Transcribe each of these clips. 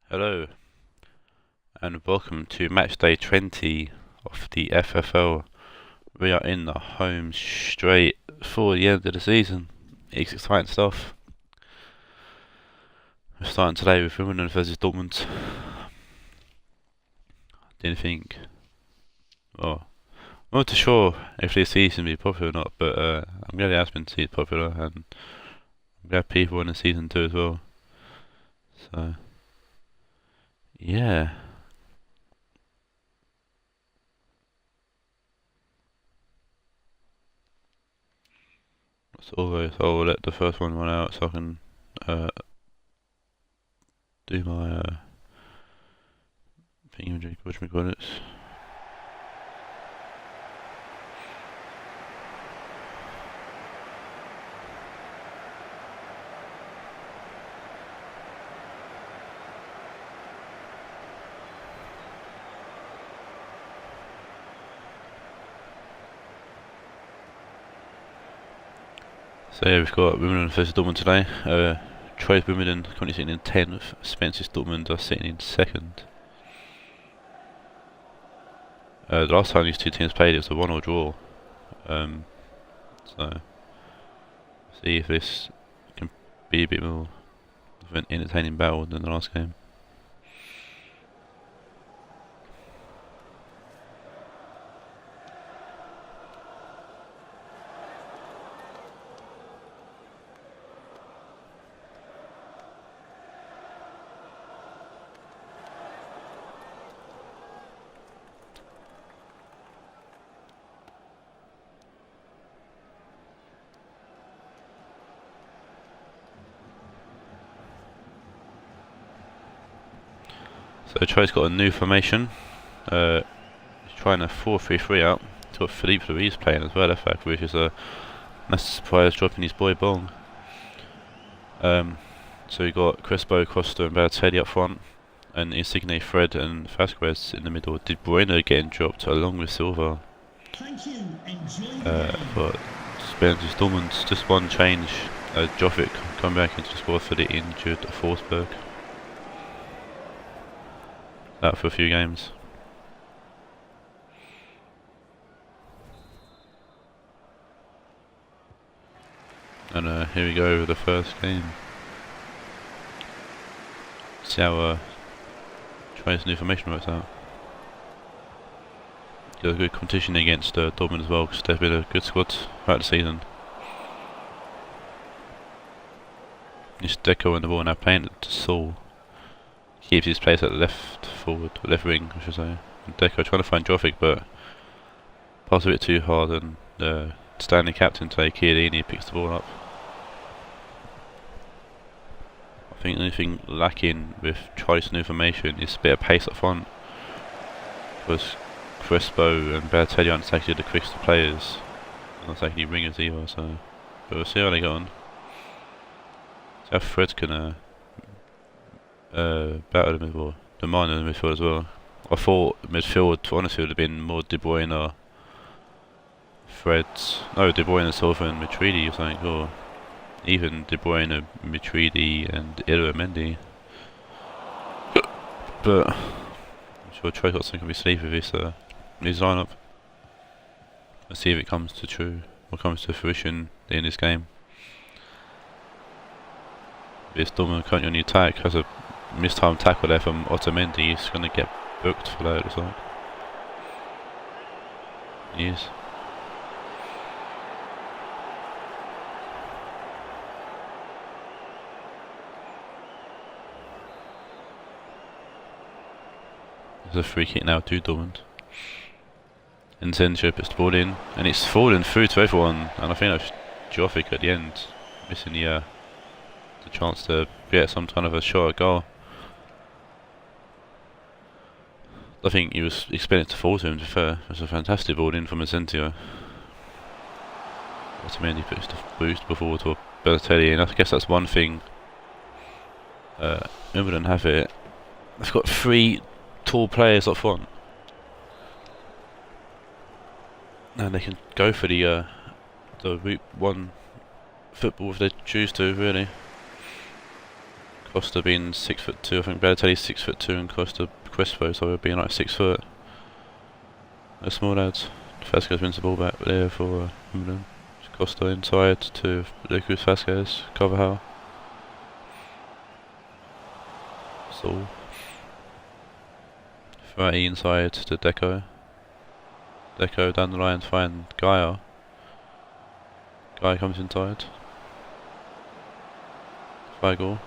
Hello and welcome to Matchday 20 of the FFL. We are in the home straight for the end of the season. It's exciting stuff. We're starting today with Wimbledon versus Dortmund. Didn't think, I'm not too sure if this season will be popular or not, but I'm glad it has been popular, and I'm glad people want the season 2 as well. So, yeah. As always, I'll let the first one run out so I can do my thingy, whatchamacallits. So yeah, we've got Wimbledon versus Dortmund today. Troy's Wimbledon currently sitting in 10th, Spencer's Dortmund are sitting in 2nd. The last time these two teams played it was a 1-1 draw. So see if this can be a bit more of an entertaining battle than the last game. So Troy's got a new formation. He's trying a 4-3-3 out. He's got Philippe Louise playing as well, which is a massive surprise, dropping his boy Bong. So we got Crespo, Costa and Balotelli up front, and Insigne, Fred and Vasquez in the middle. De Bruyne getting dropped along with Silva. But Spencer's Dortmund's just one change. Jovic coming back into the squad for the injured Forsberg. Out for a few games. And here we go with the first game. See how Troy's new formation works out. Got a good competition against Dortmund as well, because they've been a good squad throughout the season. This Deco and the ball now playing to Saul. Keeps his place at left wing, I should say. And Deco trying to find Jovic, but pass a bit too hard, and standing captain today, Chiellini, picks the ball up. I think the only thing lacking with Troy's new formation is a bit of pace up front, because Crespo and Balotelli aren't exactly the quickest of players, not exactly ringers either. So, but we'll see how they go on. See how Fred can battle the midfield, the mine in the midfield as well. I thought midfield honestly would have been more De Bruyne, De Bruyne, Silva and Matuidi or something, or even De Bruyne, Matuidi and Mendy. But I'm sure Troy got something up his sleeve with his lineup. Let's see if it comes to fruition in this game. This Dortmund currently on the attack has a mistimed tackle there from Otamendi. He's going to get booked for that, it looks like. He is. There's a free kick now to Dortmund. And Zencho puts the ball in, and it's fallen through to everyone. And I think that's Jovic at the end, missing the chance to get some kind of a shot at goal. I think he was expecting it to fall to him, to be fair. It was a fantastic ball in from Asensio. Otamendi puts the boost before to Balotelli, and I guess that's one thing Wimbledon have it. They've got 3 tall players up front, and they can go for the route one football if they choose to, really. Costa being 6'2", I think Balotelli's 6'2" and Costa Crespo, so we're being like 6 foot. They're small lads. Vasquez wins the ball back there for Wimbledon. Costa inside to Lucas Vasquez, Carvajal. Saul. Ferrari inside to Deco. Deco down the line to find Gaia. Guy comes inside. Feigl.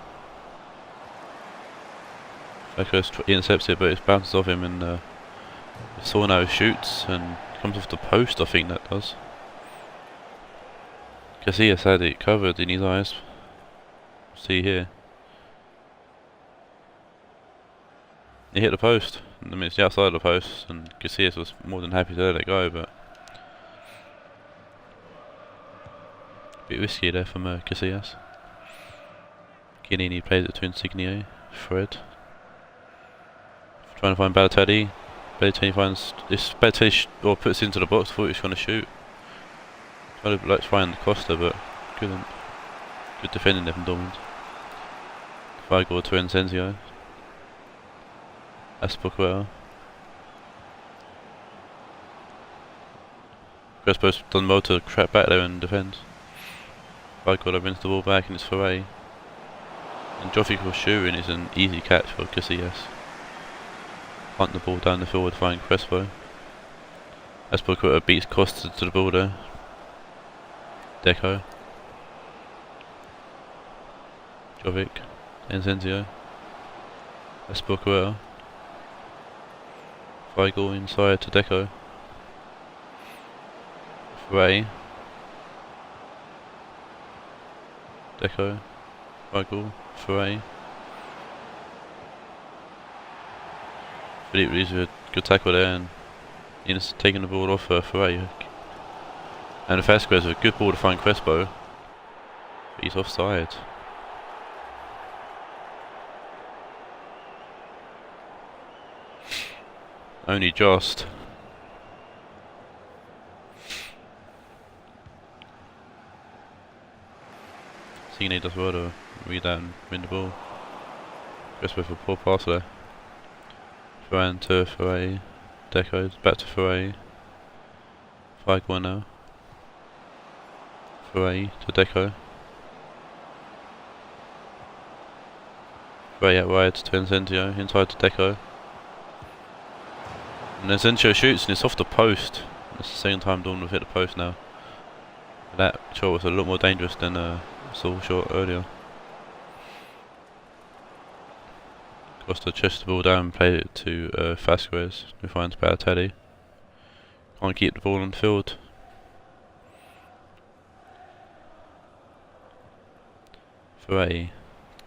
Vasquez intercepts it, but it bounces off him, and Saul now shoots and comes off the post, I think that does. Casillas had it covered in his eyes. See here. He hit the post. I mean, it's the outside of the post, and Casillas was more than happy to let it go, but a bit risky there from Casillas. Chiellini plays it to Insigne. Fred. Trying to find Balotelli. Balotelli finds this. Balotelli puts it into the box. Thought he was going to shoot. Tried to like find Costa, but couldn't. Good defending there from Dortmund. Feigl to Encenzio. Aspoquel. Crespo's done well to trap back there and defend. Feigl wins the ball back, and it's Ferrari. And Jovic was shooting, it's an easy catch for Casillas. Punt the ball down the field, find Crespo. Aspoquel beats Costa to the ball there. Deco. Jovic. Encenzio. Aspoquel. Feigl inside to Deco. Ray. Deco. Feigl. Ray. Philippe Rees with a good tackle there, and Ines taking the ball off Ray. And Vasquez with a good ball to find Crespo. But he's offside. Only just. Signe does well to read that and win the ball. Crespo for a poor pass there. Ferran to Ferrari. Deco back to Ferrari. Feigl now. Ferrari to Deco. Ferrari out wide to Encenzio. Inside to Deco. And Encenzio shoots and it's off the post. That's the second time Dortmund have hit the post now. That shot was a lot more dangerous than Saul shot earlier. Costa chests the ball down and played it to Vasquez, who finds Balotelli. Can't keep the ball on the field. Ferrari,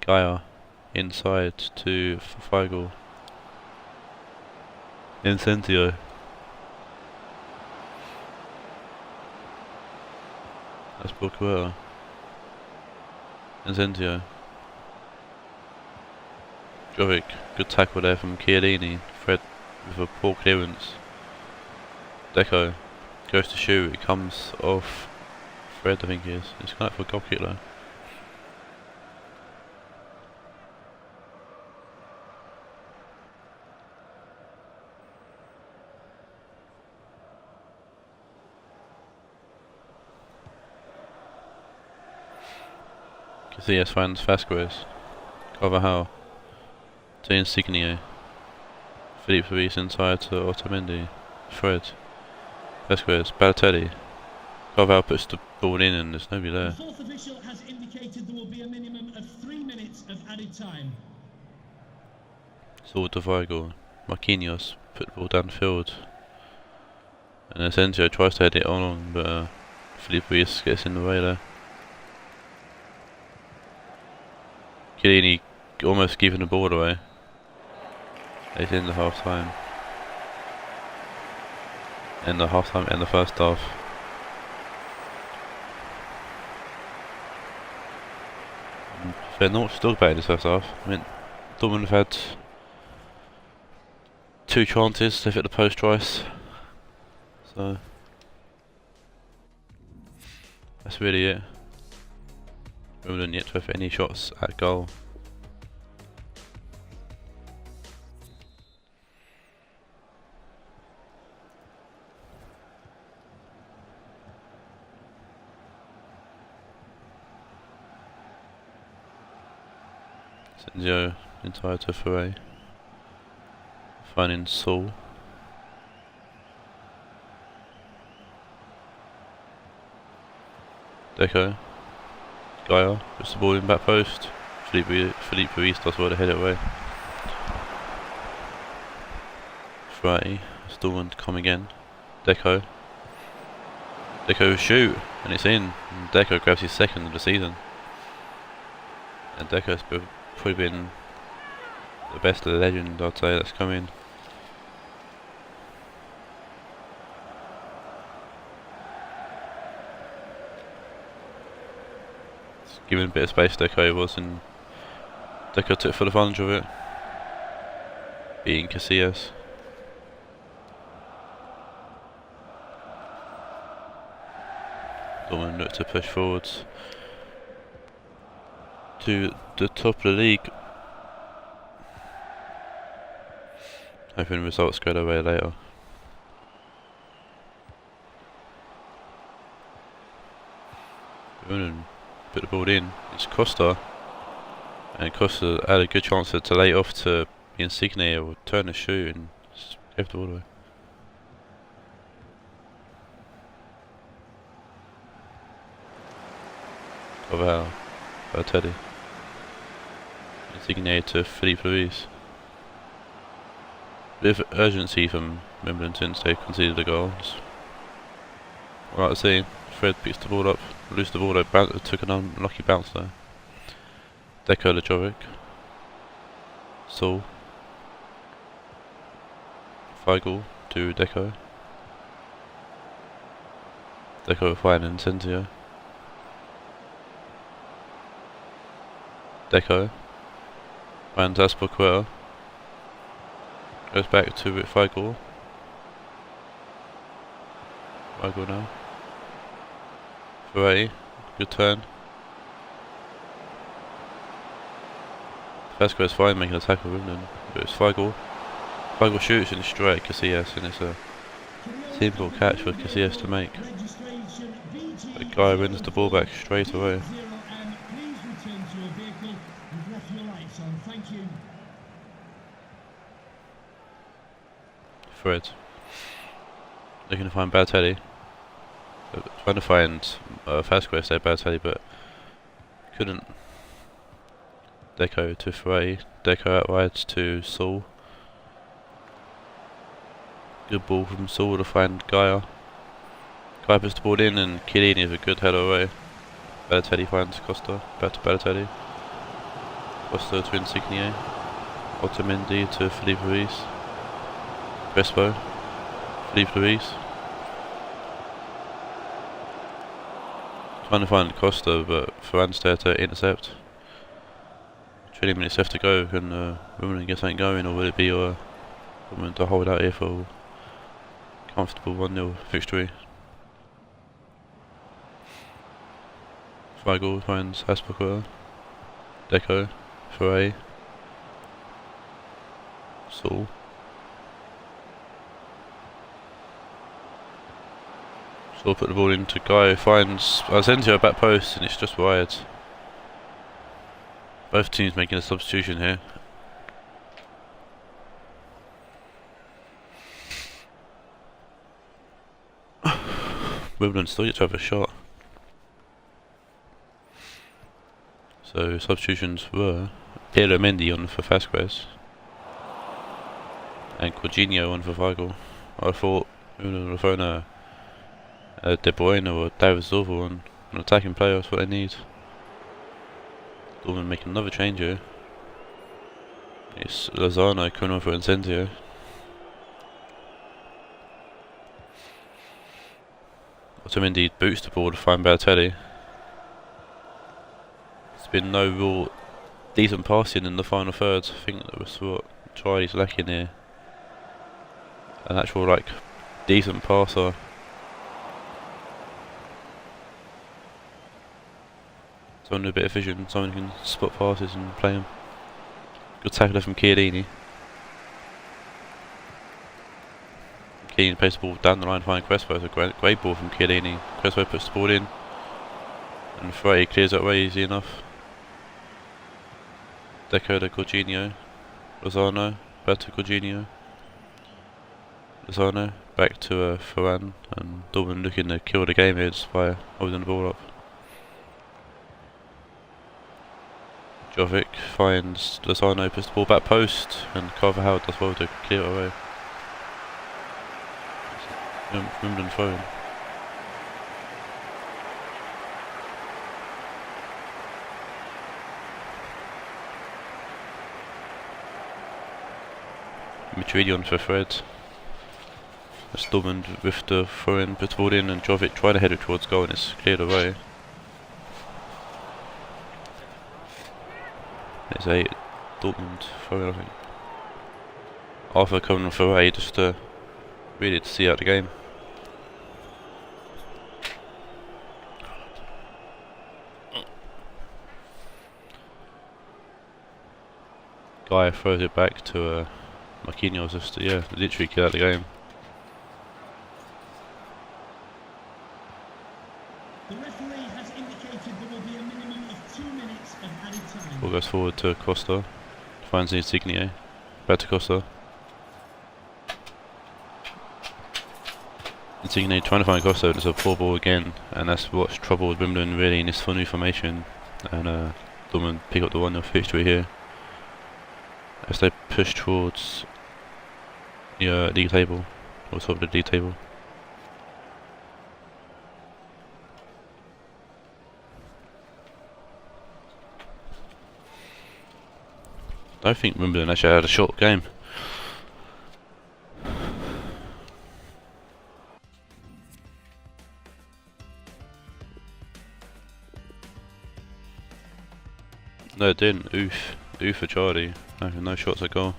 Gaia, inside to Feigl. Encenzio. That's Aspoquel. Encenzio. Jovic, good tackle there from Chiellini. Fred with a poor clearance. Deco goes to shoot, it comes off Fred, I think it is. It's kind of for a goal kick though. Casillas finds Vasquez. Carvajal to Insigne. Philippe Rees inside to Otamendi. Fred. Vasquez. Balotelli. Carvajal puts the ball in and there's nobody there. The fourth official has indicated there will be a minimum of 3 minutes of added time. Saul to Feigl. Marquinhos put the ball downfield. And Asensio tries to head it on, but Philippe Rees gets in the way there. Chiellini almost giving the ball away. It's in the half time. In the half time and the first half. They're not still bad in the first half. I mean, Dortmund have had 2 chances, they've hit the post twice. So that's really it. Wimbledon yet to have any shots at goal. Senzio inside to Foray. Finding Saul. Deco. Gaia puts the ball in back post. Felipe Ruiz does well to head it away. Foray. Dortmund to come again. Deco. Deco shoot, and it's in. And Deco grabs his second of the season. And Deco's probably been the best legend, I'd say, that's come in. It's given a bit of space, Deco was, and Deco took full advantage of it, beating Casillas. Dortmund look to push forwards to the top of the league. Hoping the results go their way later. Wimbledon put the ball in. It's Costa, and Costa had a good chance to lay it off to Insigne or turn the shoot and give the ball away. Wow, Teddy. Insigne to Felipe Luis. Bit of urgency from Wimbledon since they conceded the goals. Right to see. Fred picks the ball up, loses the ball, took an unlucky bounce there. Deco Lajovic. Saul. Feigl to Deco. Deco finding Senzio. Deco finds Aspoquer. Goes back to Feigl. Feigl now. Bray, good turn. Vasquez fine making a tackle with Wimbledon, but it's Feigl. Feigl shoots in straight Casillas, and it's a simple catch for Casillas to make. The guy wins the ball back straight away. Fred looking to find Balotelli. Trying to find Vasquez there, Balotelli, but couldn't. Deco to Foray. Deco out wide to Saul. Good ball from Saul to find Gaia. Gaia puts the ball in, and Chiellini is a good header away. Balotelli finds Costa. Back to Balotelli. Costa to Insigne. Otamendi to Felipe Luis. Crespo. Felipe Luis. Trying to find Costa, but Ferran's there to intercept. 20 minutes left to go. Can Wimbledon get something going, or will it be Wimbledon to hold out here for comfortable 1-0 victory? Feigl finds Aspoquer. Deco. Foray. Saul. Saul put the ball into Guy, finds Asensio back post, and it's just wide. Both teams making a substitution here. Wimbledon still yet to have a shot. So substitutions were Piero Mendy on for Vasquez and Jorginho on for Feigl. I thought Wimbledon would have thrown a De Bruyne or David Silva on an attacking player. That's what they need. Dortmund making another change here. It's Lozano coming on for Incendio. Otamendi boots the ball to find Balotelli. There's been no real decent passing in the final third. I think that was what Charlie's lacking here. An actual decent passer. Someone with a bit of vision, someone who can spot passes and play them. Good tackler from Chiellini. Chiellini plays the ball down the line, finding Crespo. It's a great ball from Chiellini. Crespo puts the ball in, and Foray clears that way easy enough. Deco to Jorginho. Lozano. Back to Jorginho. Lozano. Back to Ferran. And Dortmund looking to kill the game here just by holding the ball up. Jovic finds Lozano, puts the ball back post, and Carvajal does well to clear it away. Wimbledon phone. Madrid on for Raed. That's Dortmund with the throw-in, puts the ball in, and Jovic tried to head it towards goal and it's cleared away. It's a Dortmund throw-in, I think. Arthur coming for Raed just really to see out the game. Guy throws it back to Marquinhos just to, literally kill out the game. The referee has indicated there will be a minimum of 2 minutes of added time. Ball goes forward to Costa, finds Insigne, back to Costa. Insigne trying to find Costa, there's a poor ball again, and that's what's troubled Wimbledon really in this full new formation. And Dortmund pick up the 1-0 victory here as they push towards the league table, or top of the league table. I think Wimbledon actually had a short game. No, it didn't. Oof for Charlie. No shots at goal.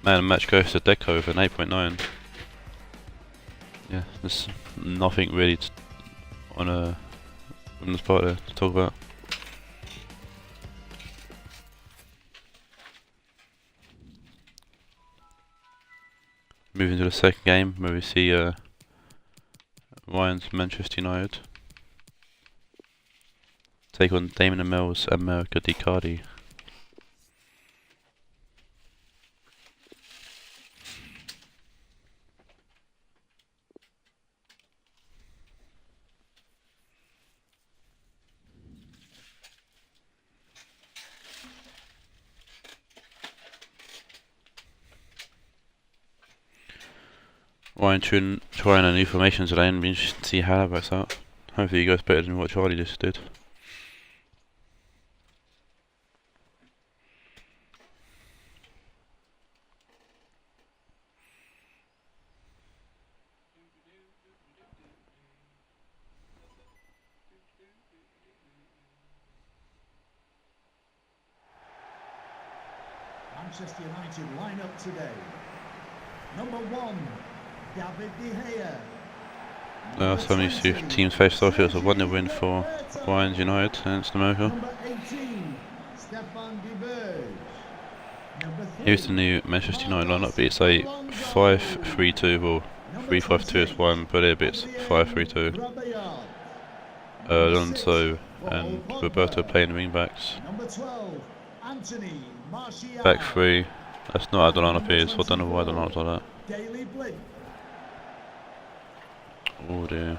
Man, match goes to Deco with an 8.9. Yeah, there's nothing really on a Wimbledon's part there to talk about. Moving to the second game, where we see Ryan's Manchester United take on Damon and Mel's America Di Cardi. Ryan trying a new formation today, and be interested to see how that works out. Hopefully he goes better than what Charlie just did. Manchester United line up today. Number 1, David De Gea. So many teams faced off. It was a 1-0 win for Ryan's United against America. Number 18, Stefan De Vrij. Number 3, Here's the new Manchester United lineup. It's a 5-3-2, well 3-5-2 is one, but it's 5-3-2. Alonso and Roberto playing the wing backs. Number 12, Anthony Martial. Back three. That's not how the lineup is, so I don't know why the lineup's like that. Daily Blind. Oh dear.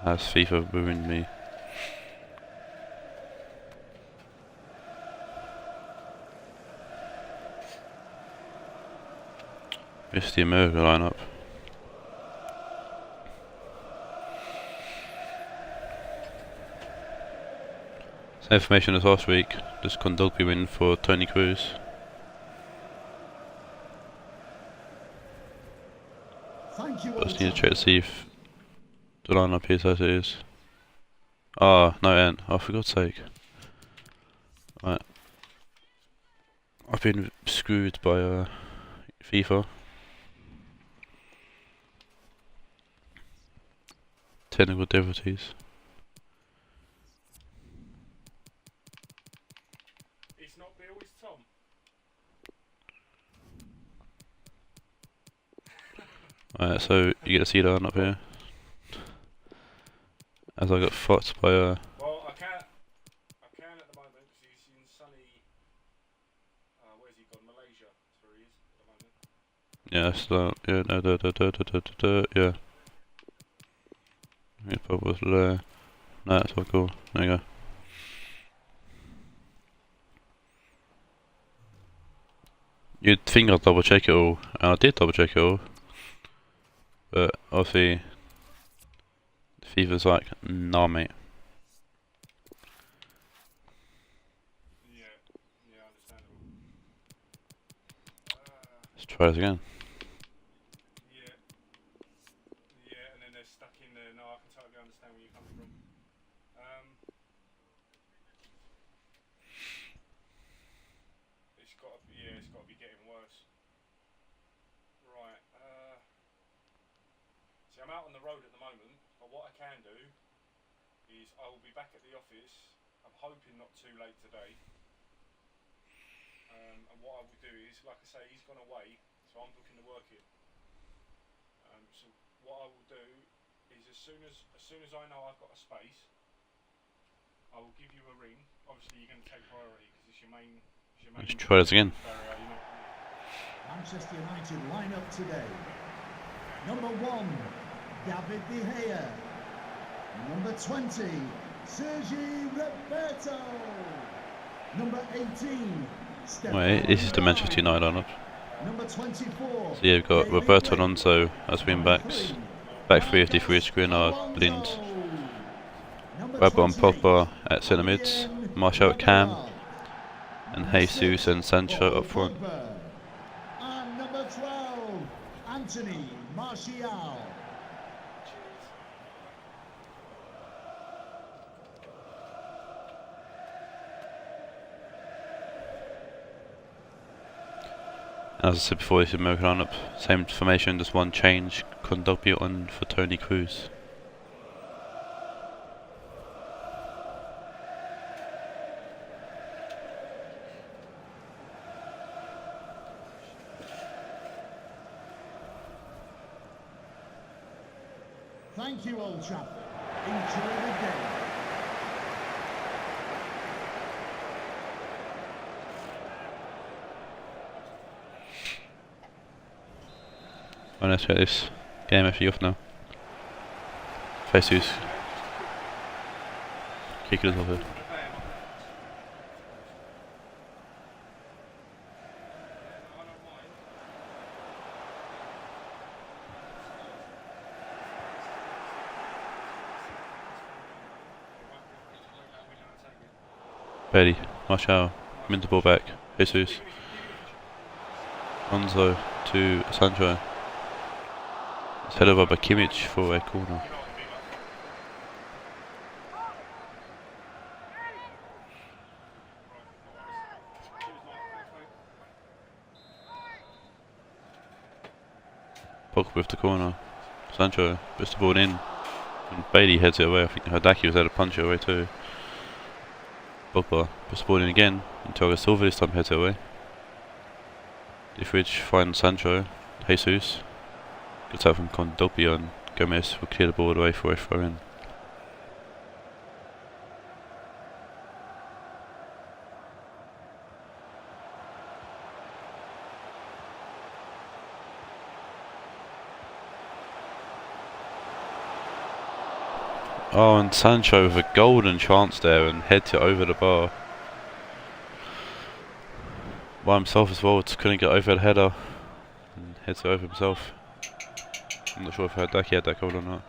Has FIFA ruined me? It's the America lineup. Same information as last week, just Condogby win for Tony Cruz. Thank you. But I just need to check to see if the lineup is as it is. Ah, no, it ain't. Oh, for God's sake. Right. I've been screwed by FIFA. Technical difficulties. It's not Bill, it's Tom. Alright, so you get to see the lineup here. As I got fucked by Well, I can at the moment. Yeah, start. Yeah, no, yeah. If I was there. No, that's all cool. There you go. You'd think I'd double check it all, and I did double check it all. But obviously, FIFA's like, nah, mate. Yeah, yeah, understandable. Let's try this again. Yeah, yeah, and then they're stuck in there. No, I can totally understand where you're coming from. It's got to be, yeah, it's got to be getting worse. Right. See, I'm out on the road at the moment, but what I can do is I will be back at the office. I'm hoping not too late today. And what I will do is, like I say, he's gone away, so I'm booking the work in. So what I will do is, as soon as I know I've got a space, I will give you a ring. Obviously, you're going to take priority because it's your main. Let's try this again. Manchester United line up today. Number 1, David De Gea. Number 20, Sergi Roberto. Number 18, Wait, this is the Manchester United lineup. Number 24. So yeah, we've got Roberto Alonso as wing backs. Back 3 of the 3 screen are blind. Raed and Pogba at centre mids. Martial at cam. And Jesus and Sancho up front. And number 12, Anthony Martial. As I said before, this is American lineup. Same formation, just one change. Kondogbia on for Tony Cruz. Thank you, Old Trafford. Enjoy the game. Well, let's get this game actually off now. Jesus. Kick it off it. Bailey, Martial, mint the ball back, Jesus. Alonso to Sancho. It's headed over by Kimmich for a corner. Pogba with the corner. Sancho puts the ball in. And Bailey heads it away. I think Hidaki was there to punch it away too. Pogba puts the ball in again. And Thiago Silva this time heads it away. The fridge finds Sancho. Jesus. Gets out from Kondogbia and Gomez will clear the ball away for a throw in. Oh, and Sancho with a golden chance there and heads it over the bar. By himself as well, just couldn't get over the header. And heads it over himself. I'm not sure if Hidaki had that goal or not.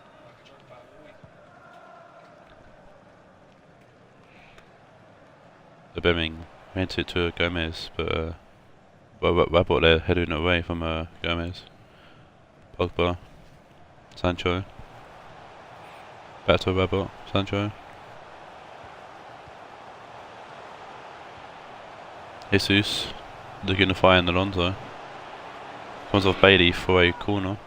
The Bemming meant it to Gomez, but Raed there heading away from Gomez. Pogba, Sancho. Back to Raed, Sancho. Jesus looking to fire in Alonso. Comes off Bailey for a corner.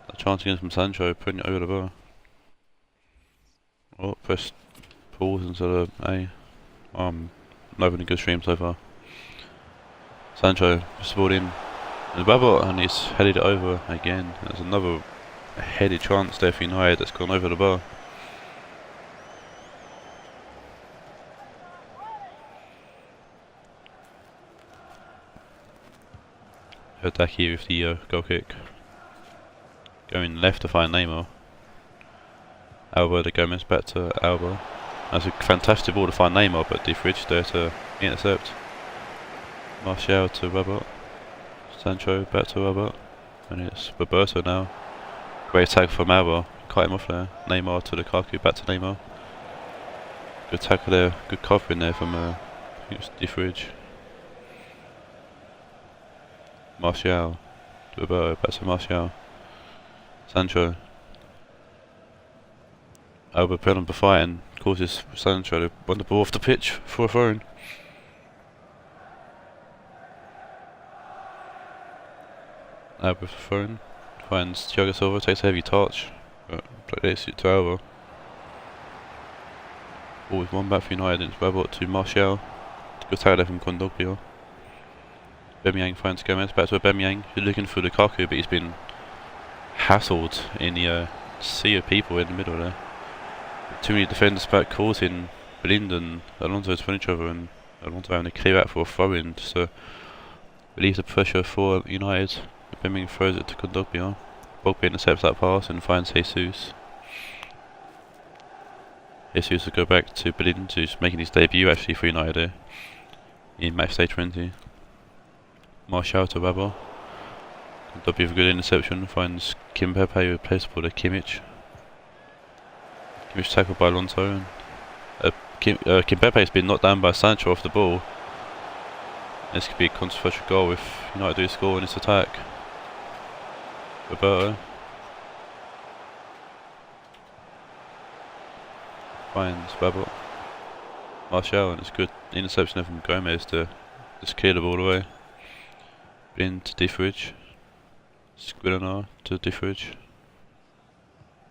A chance again from Sancho, putting it over the bar. Oh, press pause instead of A. Not having a good stream so far. Sancho just brought in the Raed and he's headed it over again. There's another headed chance there for United that's gone over the bar. Hideki with the goal kick. Going left to find Neymar. Alba to Gomez, back to Alba. That's a fantastic ball to find Neymar, but De Fridge there to intercept. Martial to Robert. Sancho back to Robert. And it's Roberto now. Great tackle from Alba. Cut him off there. Neymar to Lukaku, back to Neymar. Good tackle there, good covering there from I think it was De Fridge. Martial to Roberto, back to Martial. Sancho. Alba put on the fight and causes Sancho to run the ball off the pitch for a throw-in. Alba for throw-in. Finds Thiago Silva, takes a heavy touch, but takes it to Alba. Always one back for United, and it's Robert to Martial. Good tackle there from Kondogbia. Aubameyang finds Gomez, back to Aubameyang, who's looking for Lukaku, but he's been hassled in the sea of people in the middle there. Too many defenders back causing Blind and Alonso to run each other, and Alonso having to clear out for a throw-in just to relieve the pressure for United. Aubameyang throws it to Kondogbia. Pogba intercepts that pass and finds Jesus. Jesus will go back to Blind, who's making his debut actually for United here in Matchday 20. Martial to Weber. Kondogbia with a good interception, finds Kimpembe replaceable to Kimmich. Kimmich tackled by Alonso. Kimpembe has been knocked down by Sancho off the ball. This could be a controversial goal if United do score in this attack. Roberto finds Babel. Martial, and it's good interception from Gomez to just clear the ball away. Into De Fridge. Skriniar to De Fridge.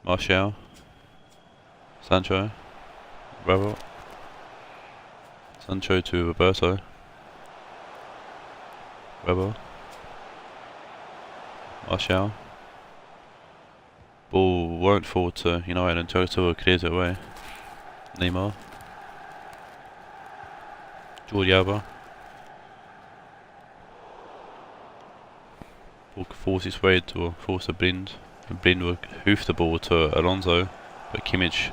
Martial. Sancho. Babel. Sancho to Roberto. Babel. Martial. Ball won't fall to United and Thiago Silva clears it away. Neymar. Jordi Alba. Ball forces his way to force a Blind. And Blind will hoof the ball to Alonso, but Kimmich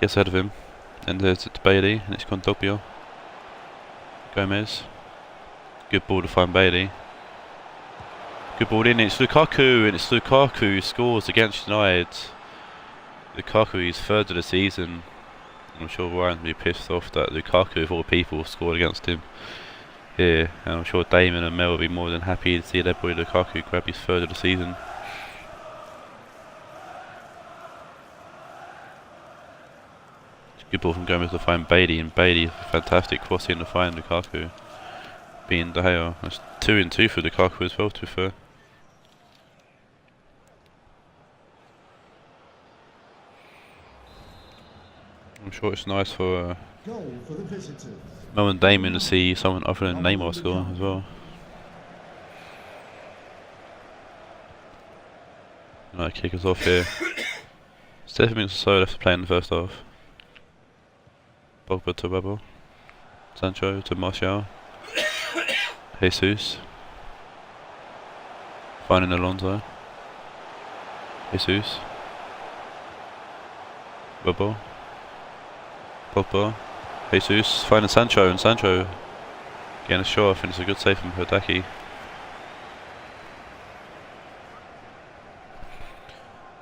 gets ahead of him. And there's it to Bailey, and it's Kondogbia. Gomez. Good ball to find Bailey. Good ball in, it's Lukaku, and it's Lukaku who scores against United. Lukaku is third of the season. I'm sure Ryan's will be pissed off that Lukaku, of all people, scored against him here. And I'm sure Damon and Mel will be more than happy to see their boy Lukaku grab his third of the season. Good ball from Gomez to find Bailey, and Bailey, fantastic cross in to find Lukaku. Being De Gea. That's 2 and 2 for Lukaku as well, to be fair. I'm sure it's nice for Goal for the visitors. Mel and Damon to see someone other than Neymar score as well. Right, kick us off here. 7 minutes or so left to play in the first half. Pogba to Rebel. Sancho to Martial. Jesus. Finding Alonso. Jesus. Rebel. Pogba. Jesus. Finding Sancho, and Sancho getting a shot off, and it's a good save from Hideki.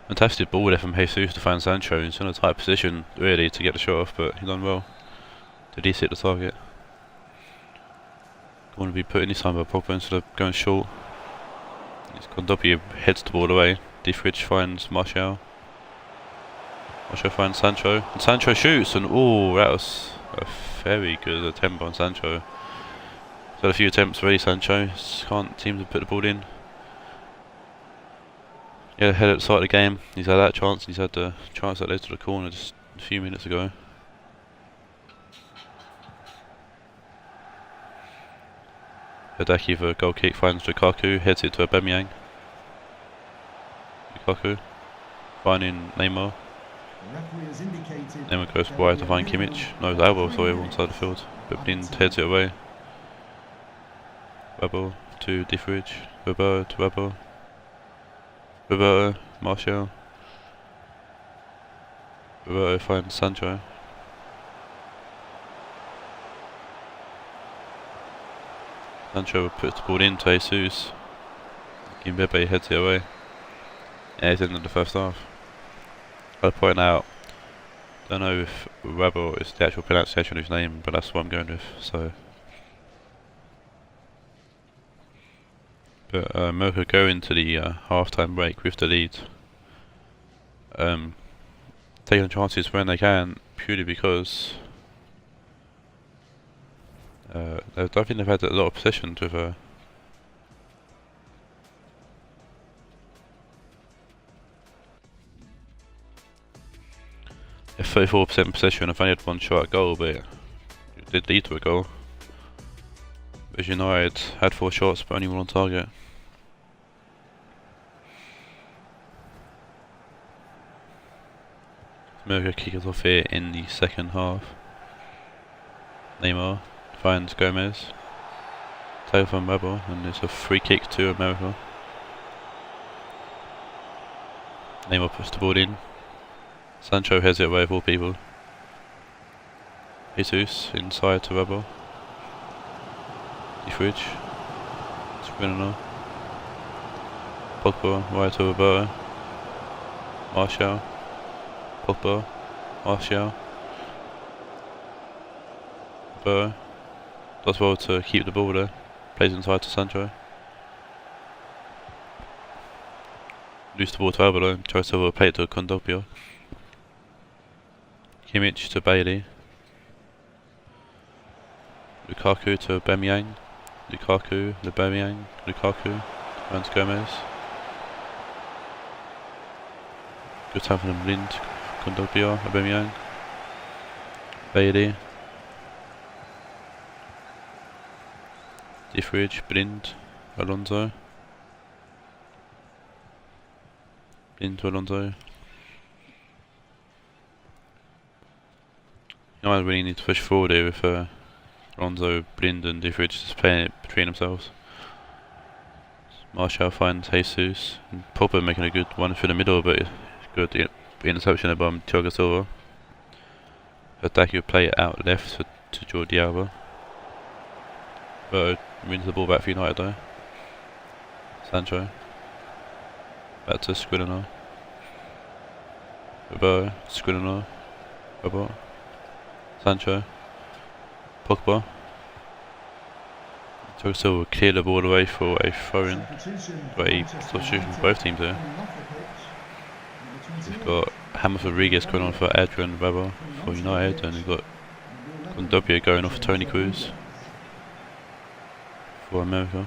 Fantastic ball there from Jesus to find Sancho. He's in a tight position really to get the shot off, but he's done well. Did he hit the target? Want to be put in this time by Pogba instead of going short. It's Kondogbia heads the ball away. De Fridge finds Martial. Martial finds Sancho, and Sancho shoots, and oh, that was a very good attempt on Sancho. He's had a few attempts already, Sancho. Just can't seem to put the ball in. Yeah, ahead at the start of the game. He's had that chance, and he's had the chance that led to the corner just a few minutes ago. Hideki for a goal kick finds Lukaku, heads it to Aubameyang. Lukaku finding Neymar. Neymar goes wide to find Kimmich. No, Alba, sorry, wrong side of the field. But Blind heads it away. Rebel to Diffridge. Roberto to Rebel. Roberto, Martial. Roberto finds Sancho. Sancho puts the ball into Jesus. Kimpembe heads it away. Yeah, he's in the first half. I'll point out, don't know if Rebel is the actual pronunciation of his name, but that's what I'm going with, so. But Mocha go into the half-time break with the lead. Taking chances when they can, purely because I don't think they've had a lot of possession with a 34% possession. I've only had one shot at goal, but it did lead to a goal. As United had 4 shots, but only one on target. America kicks off here in the second half. Neymar finds Gomez. Tail from Rebel, and it's a free kick to America. Neymar puts the ball in. Sancho heads it away of all people. Jesus inside to Rebel. Diffridge. Skriniar. Pogba right to Roberto. Martial. Pogba. Martial. Roberto. Does well to keep the ball there. Plays inside to Sancho. Loose the ball to Alvaro. Tries to overplay it to Condopio. Kimmich to Bailey. Lukaku to Aubameyang. Lukaku, Aubameyang, Lukaku, runs Gomez. Good time for them, Blind, Condopio, Aubameyang. Bailey. Diffridge, Blind, Alonso. Blind to Alonso. I really need to push forward here with Alonso, Blind and Diffridge just playing it between themselves. Martial finds Jesus, and Pogba making a good one through the middle, but it's good interception above Thiago Silva. Hideki play it out left to Jordi Alba. But wins the ball back for United though. Sancho. Back to Skriniar. Roberto, Skriniar. Roberto. Sancho. Pogba. Thiago Silva clear the ball away for a throw-in. But a substitution for both teams here. We've got James Rodriguez going on for Adrian Weber for United, and we've got Condopio going off for Toni Kroos for America.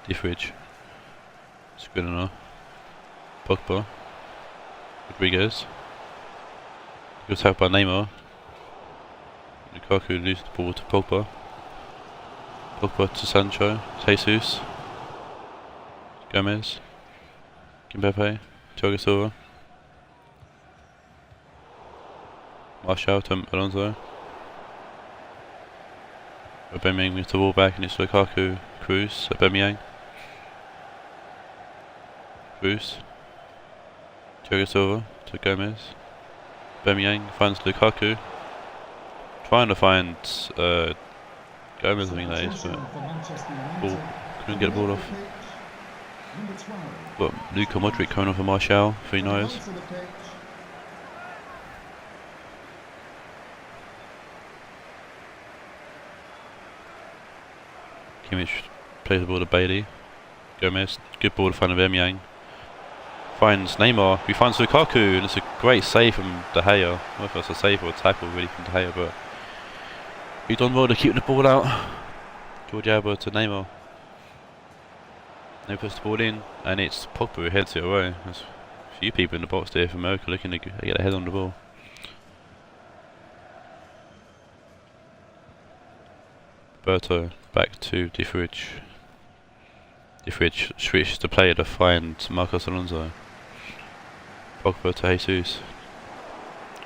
Diffridge. Skriniar. Pogba. Rodriguez. Good tap by Neymar. Lukaku loses the ball to Pogba. Pogba to Sancho. Jesus. Gomez. Kimpembe. Thiago Silva. Martial to Alonso. Aubameyang moves the ball back, and it's Lukaku. Kroos. Aubameyang. Kroos. Thiago Silva to Gomez. Aubameyang finds Lukaku. Trying to find Gomez, I think that is, but ball, couldn't get the ball off. Got Luka Modric coming off for Martial for United. Kimmich plays the ball to Bailey. Gomez, good ball to find Aubameyang. Finds Neymar, he finds Lukaku, and it's a great save from De Gea. I don't know if that's a save or a tackle really from De Gea, but he done well to keep the ball out. Jordi Alba to Neymar. Neymar puts the ball in, and it's Pogba who heads it away. There's a few people in the box there for America looking to get a head on the ball. Berto back to Diffridge. Diffridge switches to play to find Marcos Alonso. Pogba to Jesus.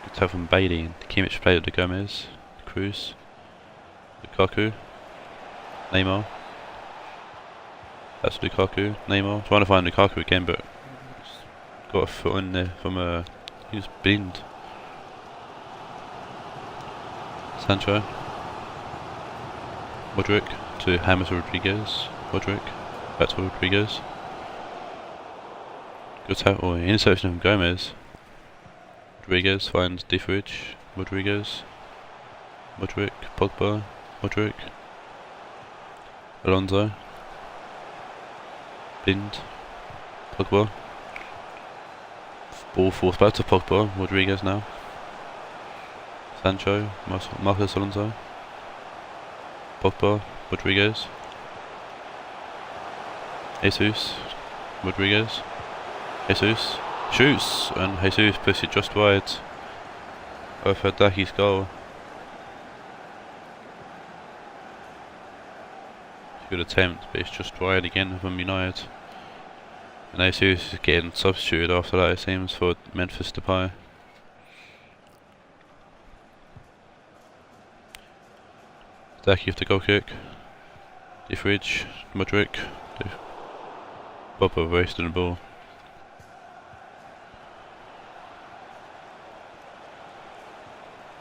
Good tap from Bailey. Kimmich played to Gomez. Cruz, Lukaku, Neymar. That's Lukaku, Neymar. Trying to find Lukaku again, but he's got a foot in there from he was blind. Sancho, Modric to James Rodriguez. Modric back to Rodriguez. Good tackle, interception from Gomez. Rodriguez finds De Fridge. Rodriguez, Modric, Pogba, Modric, Alonso, Blind, Pogba. Ball forced back to Pogba. Rodriguez now. Sancho, Marcus Alonso, Pogba, Rodriguez, Jesus, Rodriguez, Jesus, shoots, and Jesus puts it just wide of Daki's goal. Good attempt, but it's just wide again from United. And Jesus is getting substituted after that, it seems, for Memphis Depay. Daki with the goal kick. De Fridge, Modric, Pogba wasting the ball.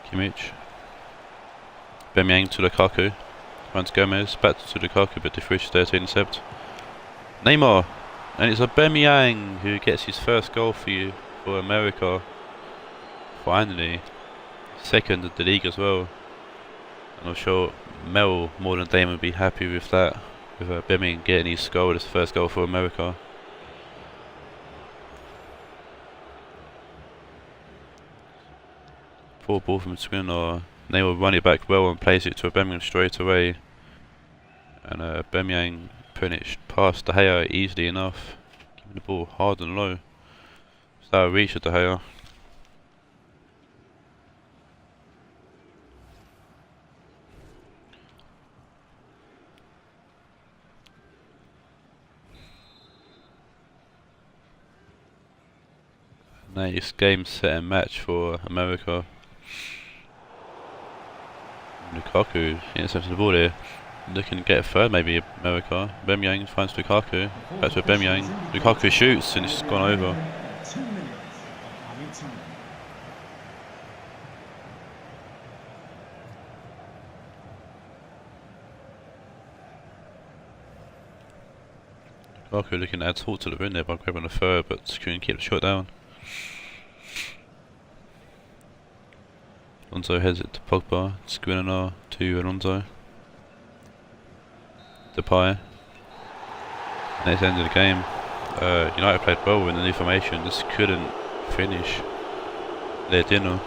Kimmich. Aubameyang to Lukaku. Finds Gomez, back to Lukaku, but De Fridge is there to intercept. Neymar! And it's Aubameyang who gets his first goal for you, for America. Finally. Second at the league as well. And I'm sure Mel more than Damon would be happy with that. With Aubameyang getting his goal, his first goal for America. Poor ball from Skriniar. Neymar run it back well and plays it to Aubameyang straight away. And Aubameyang putting it past De Gea easily enough. Giving the ball hard and low. It's out of reach of De Gea. Nice game set and match for America. Lukaku intercepted the ball here. Looking to get a third, maybe America. Aubameyang finds Lukaku. Back to Aubameyang. Lukaku shoots and it's gone over. 2 minutes of added time. Lukaku looking to add salt to the win there by grabbing a third, but couldn't keep the shot down. Alonso heads it to Pogba. Skriniar to Alonso. Depay. And it's the end of the game. United played well in the new formation, just couldn't finish their dinner.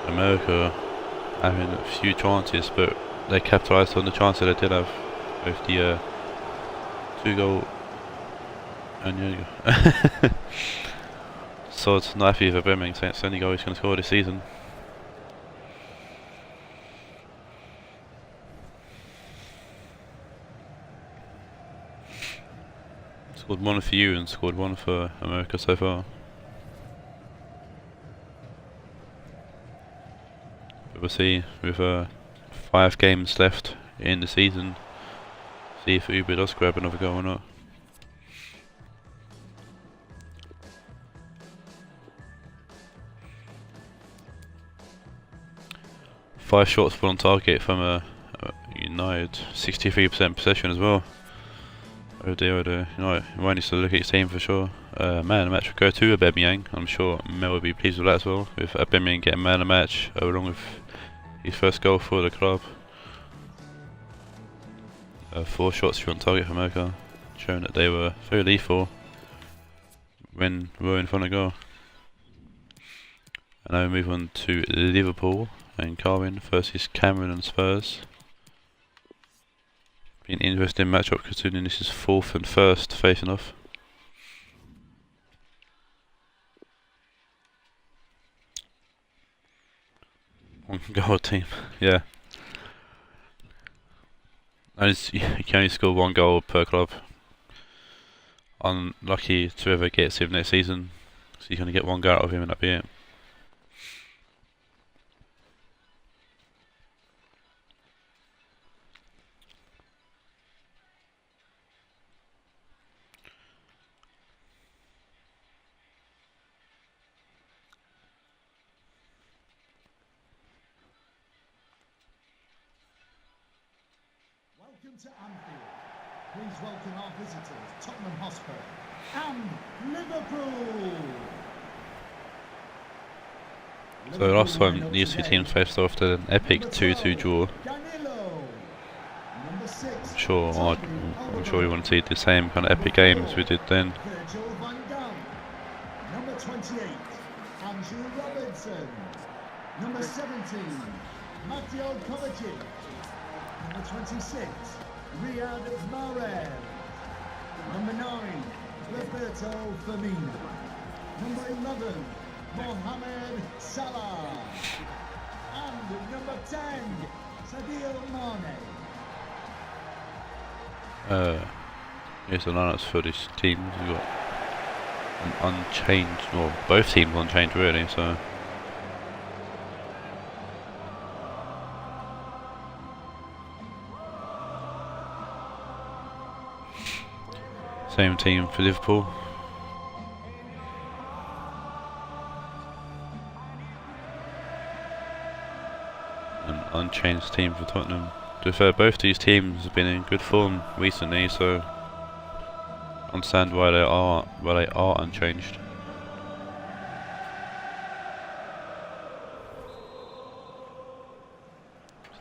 America having a few chances, but they capitalised on the chances they did have with the 2-goal Rionegro. So it's not happy with Aubameyang saying it's the only goal he's going to score this season. Scored one for you and scored one for America so far. But we'll see with 5 games left in the season, see if Uber does grab another goal or not. Five shots put on target from United, 63% possession as well. Oh dear, oh dear. United might need to look at his team for sure. Man of the match would go to Aubameyang. I'm sure Mel would be pleased with that as well, with Aubameyang getting man of the match along with his first goal for the club. 4 shots on target for America, showing that they were very lethal when we were in front of goal. And now we move on to Liverpool and Carwin versus Cameron and Spurs. Be an interesting matchup considering this is 4th and 1st facing off. One goal team, yeah. And you can only score 1 goal per club. Unlucky to ever get him next season, so you're going to get 1 goal out of him and that'll be it. Welcome to Anfield. Please welcome our visitors, Tottenham Hotspur and Liverpool. So last time these two teams faced off to an epic 2-2 draw. I'm sure we want to see the same kind of epic game as we did then. Number 28, Andrew Robinson. Number 17, Matteo Kovacic. Number 26, Raed. Number 9, Roberto Firmino. Number 11, Mohamed Salah. And number 10, Sadio Mane. Here's the lineups for these teams. We've got an unchanged, well, both teams unchanged really, so. Same team for Liverpool. An unchanged team for Tottenham. To be fair, both these teams have been in good form recently, so I understand why they are unchanged.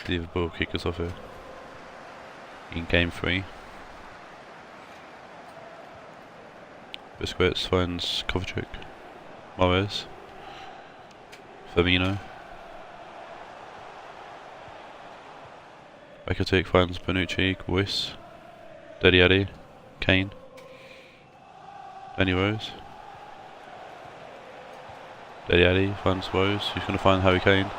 Liverpool kick us off here in game 3. Busquets finds Kovacic, Mahrez, Firmino. Rakitic finds Bonucci, Royce, Dele Alli, Kane, Danny Rose. Dele Alli finds Rose, who's going to find Harry Kane.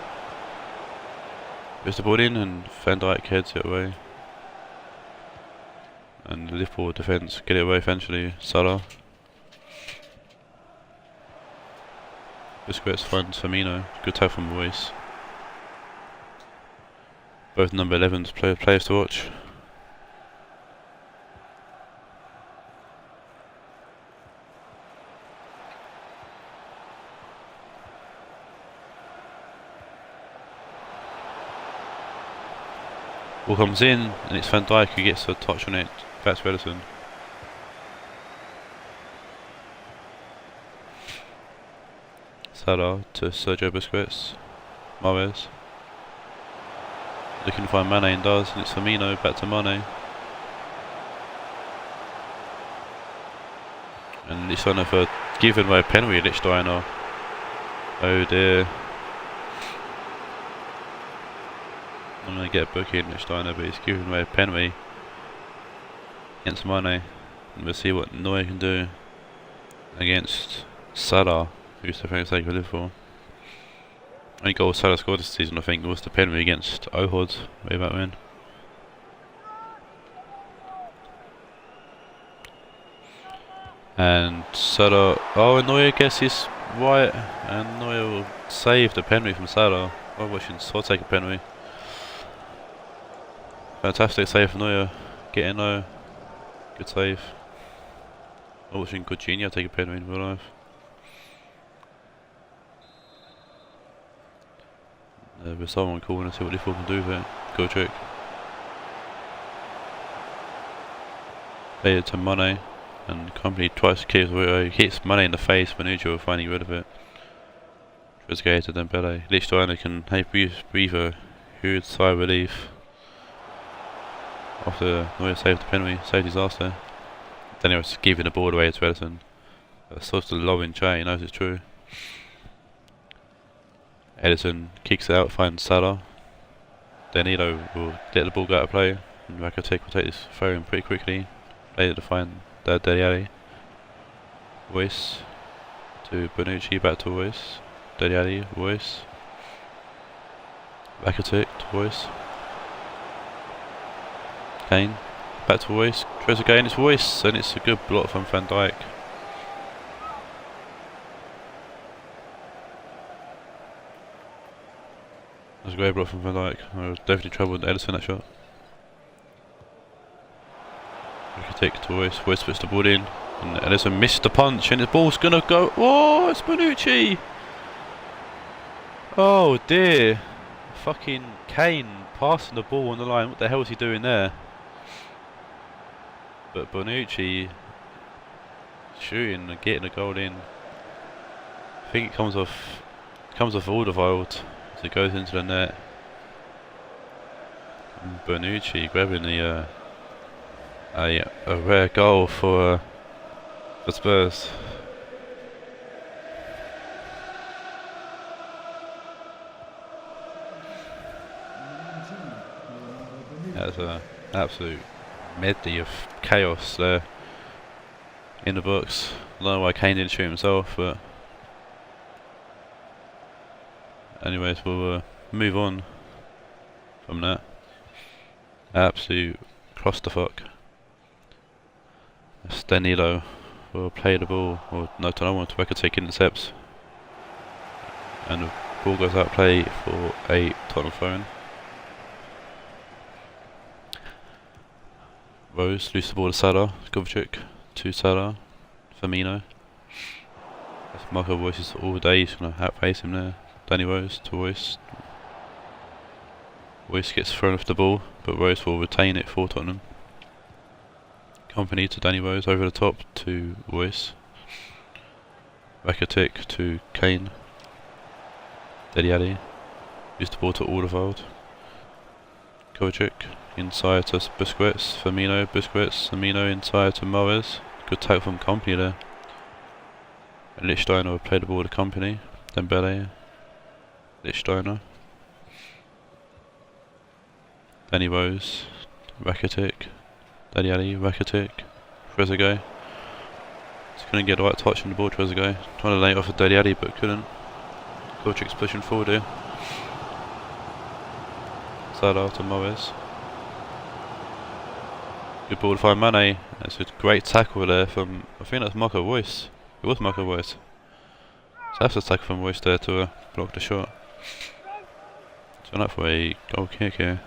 Goes the ball in and Van Dijk heads it away. And the Liverpool defence get it away eventually, Salah. Busquets finds Firmino, good tackle from Royce. Both number 11s players to watch. Ball comes in and it's Van Dijk who gets a touch on it, back to Ederson. Salah to Sergio Busquets, Mahrez. Looking to find Mane and does, and it's Firmino back to Mane. And it's on a given by a penalty, Lichtsteiner. Oh dear. I'm going to get a booking, Lichtsteiner, but he's given away a penalty against Mane. And we'll see what Neuer can do against Salah, who's the first take for Liverpool. Only goal Salah scored this season, I think, was the penalty against Ohod way back when. And Salah, and Neuer gets his right, and Neuer will save the penalty from Salah. I'm watching Salah take a penalty. Fantastic save from Neuer, getting low, good save. I'm watching Coutinho take a penalty in real life. There's someone calling to see what Liverpool can do with it. Go check. Play it to Mane, and company twice kicks away. Hits Mane in the face. Bonucci will finally get rid of it. Trezeguet to Dembele. Lichtsteiner can breathe a huge sigh of relief after Neuer saved the penalty. Saved his ass there. Then he was giving the ball away to Ederson. Sort of low in chat. He knows it's true. Ederson kicks it out, finds Salah. Danilo will let the ball go out of play, and Rakitic will take this throw in pretty quickly. Later to find Dele Alli. Royce to Bonucci, back to Royce. Dele Alli, Royce. Rakitic to Royce. Kane, back to Royce. Trezeguet, and it's Royce, and it's a good block from Van Dijk. That's a great block from Van Dijk. I was definitely troubled with Ederson that shot. Rakitic to Royce. Royce puts the ball in, and Ederson missed the punch, and the ball's gonna go. Oh, it's Bonucci! Oh dear. Fucking Kane passing the ball on the line. What the hell is he doing there? But Bonucci shooting and getting a goal in. I think it comes off Alderweireld as it goes into the net. And Bonucci grabbing the a rare goal for Spurs. That's an absolute medley of chaos there in the books. I don't know why Kane didn't shoot himself, but anyways, we'll move on from that. Absolute clusterfuck. Danilo will play the ball, or no, Danilo to Rakitic intercepts, and the ball goes out play for a Tottenham throw-in. Rose, loose the ball to Salah, Kovacic to Salah, Firmino. That's Marco Reus all day, he's going to outpace him there. Danny Rose to Reus. Reus gets thrown off the ball, but Rose will retain it for Tottenham. Company to Danny Rose, over the top to Reus. Rakitic to Kane. Dele Alli. Use the ball to Alderweireld. Kovacic inside to Busquets, Firmino, Busquets, Firmino inside to Morris. Good tackle from Company there. And Lichtsteiner will play the ball to Company. Dembele, Lichtsteiner. Danny Rose, Rakitic, Dele Alli, Rakitic, Trezeguet. He's going to get the right touch on the ball, Trezeguet. Trying to lay it off of Dele Alli but couldn't. Kovacic's pushing forward here. Salah to Morris. Good ball to find Mane. That's a great tackle there from, I think that's Marco Reus. It was Marco Reus. So that's a tackle from Reus there to block the shot. So up for a goal kick here.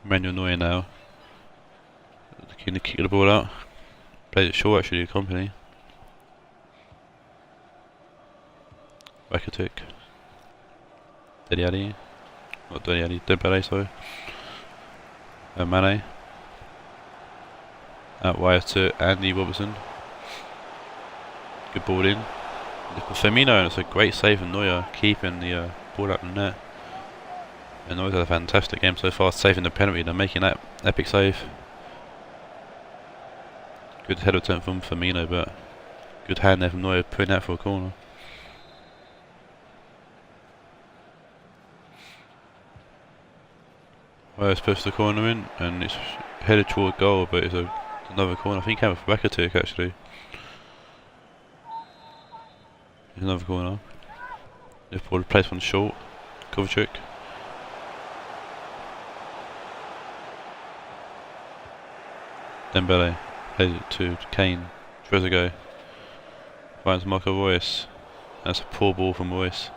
Manuel Neuer now. Looking to kick the ball out. Played it short actually, the Company. Rakitic. Dele Alli. Not Dele Alli, Dembele, sorry. Mane. Out wide to Andy Robertson. Good ball in. Firmino, and it's a great save from Neuer, keeping the ball out in the net. And Neuer's had a fantastic game so far, saving the penalty and making that epic save. Good header attempt from Firmino, but good hand there from Neuer, putting that for a corner. Well, it's pushed the corner in, and it's headed toward goal, but it's another corner. I think it came off Rakitic actually. There's another corner. Liverpool plays one short. Kovacic. Dembele plays it to Kane. Trezeguet finds Marco Reus. That's a poor ball from Reus.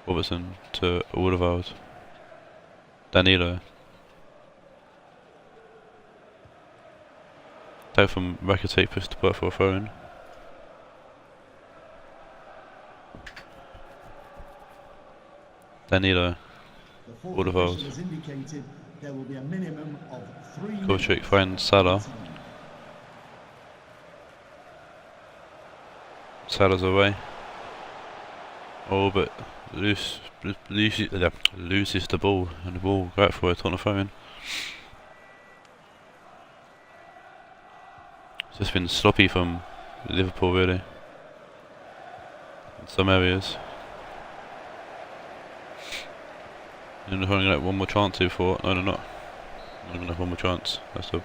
Robertson to Alderweireld. Danilo. Take from Rakitic, pushed the ball for a throw-in. Danilo. Alderweireld. Kovacic finds Salah. Salah's away. Oh, but loses the ball, and the ball go out for a Tottenham throw-in. It's just been sloppy from Liverpool really, in some areas. And they're going to have one more chance here for. No, they're not. They're going to have one more chance. That's the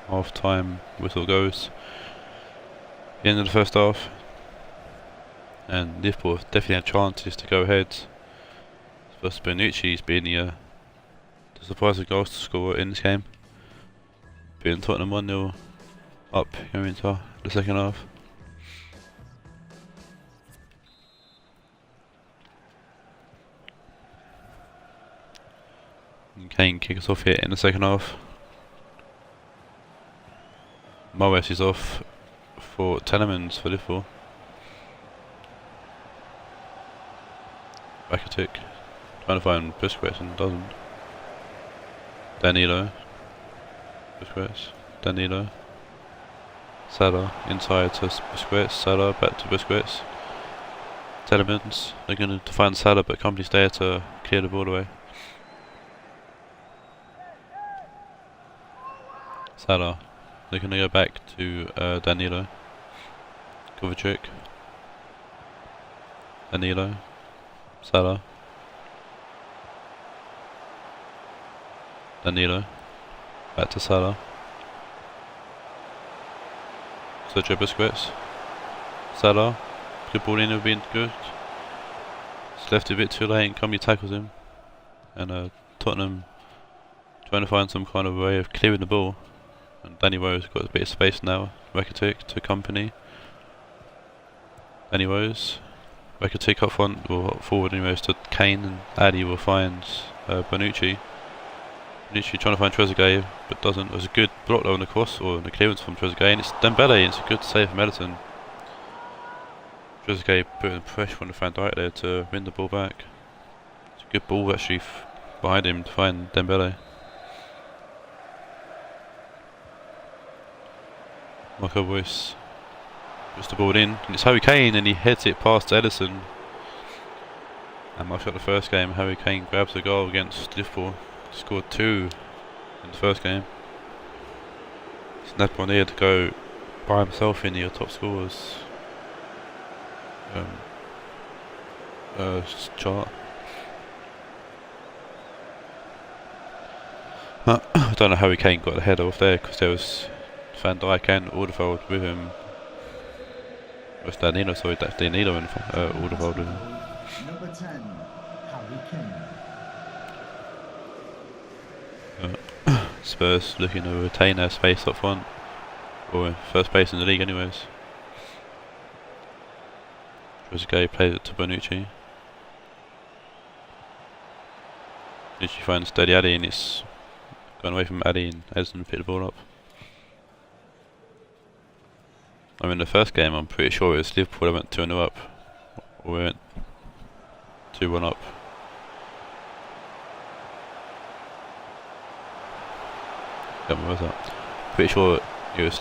half-time whistle goes. The end of the first half. And Liverpool have definitely had chances to go ahead. But Bonucci's been the surprising goals to score in this game. Being Tottenham 1-0 up going into the second half. And Kane kick us off here in the second half. Morris is off for Telemans for Liverpool. Rakitic trying to find Busquets and doesn't. Danilo. Busquets. Danilo. Salah inside to Busquets. Salah back to Busquets. Telemans. They're going to find Salah, but Company's there to clear the ball away. Salah. They're going to go back to Danilo. Kovacic. Danilo. Salah. Danilo. Back to Salah. Sergio Busquets. Salah. Good ball in, being good. Just left it a bit too late and Company tackles him. And Tottenham trying to find some kind of way of clearing the ball. And Danny Rose got a bit of space now. Rakitic to Company. Danny Rose. Rakitic up front, or forward anyways, to Kane, and Addy will find Bonucci. Bonucci trying to find Trezeguet, but doesn't. It was a good block though on the cross, or the clearance from Trezeguet, and it's Dembele. It's a good save from Ederson. Trezeguet putting pressure on the Van Dijk there to win the ball back. It's a good ball actually behind him to find Dembele. Marco Reus puts the ball in, and it's Harry Kane, and he heads it past Ederson. And much like the first game, Harry Kane grabs the goal against Liverpool. Scored 2 in the first game. It's Napoli here to go by himself in the top scorers chart. I don't know how Harry Kane got the header off there, because there was Van Dijk and Alderweireld with him. Was Danilo, sorry, that's Danilo and Alderweireld with him. Number 10, Harry Kane. Spurs looking to retain their space up front, or first place in the league anyways. Trezeguet plays it to Bonucci. Bonucci finds Steady Addy, and it's gone away from Addy, and Ederson picked the ball up. I mean, the first game I'm pretty sure it was Liverpool that went 2-0 up, or we went 2-1 up. What was that? Pretty sure it was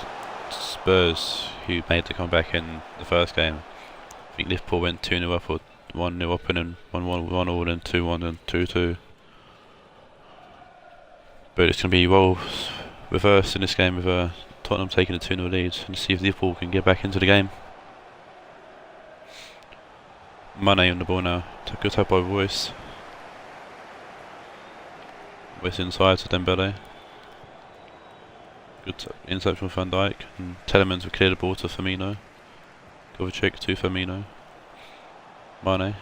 Spurs who made the comeback in the first game. I think Liverpool went 2-0 up or 1-0 up and then 1-1 and 2-1 and 2-2. But it's going to be roles reversed in this game with Tottenham taking a 2-0 lead, and see if Liverpool can get back into the game. Mane on the ball now. Good tap by Royce. Royce inside to Dembele. Good interception from Van Dijk, and Telemans will clear the ball to Firmino. Kovacic to Firmino. Mane.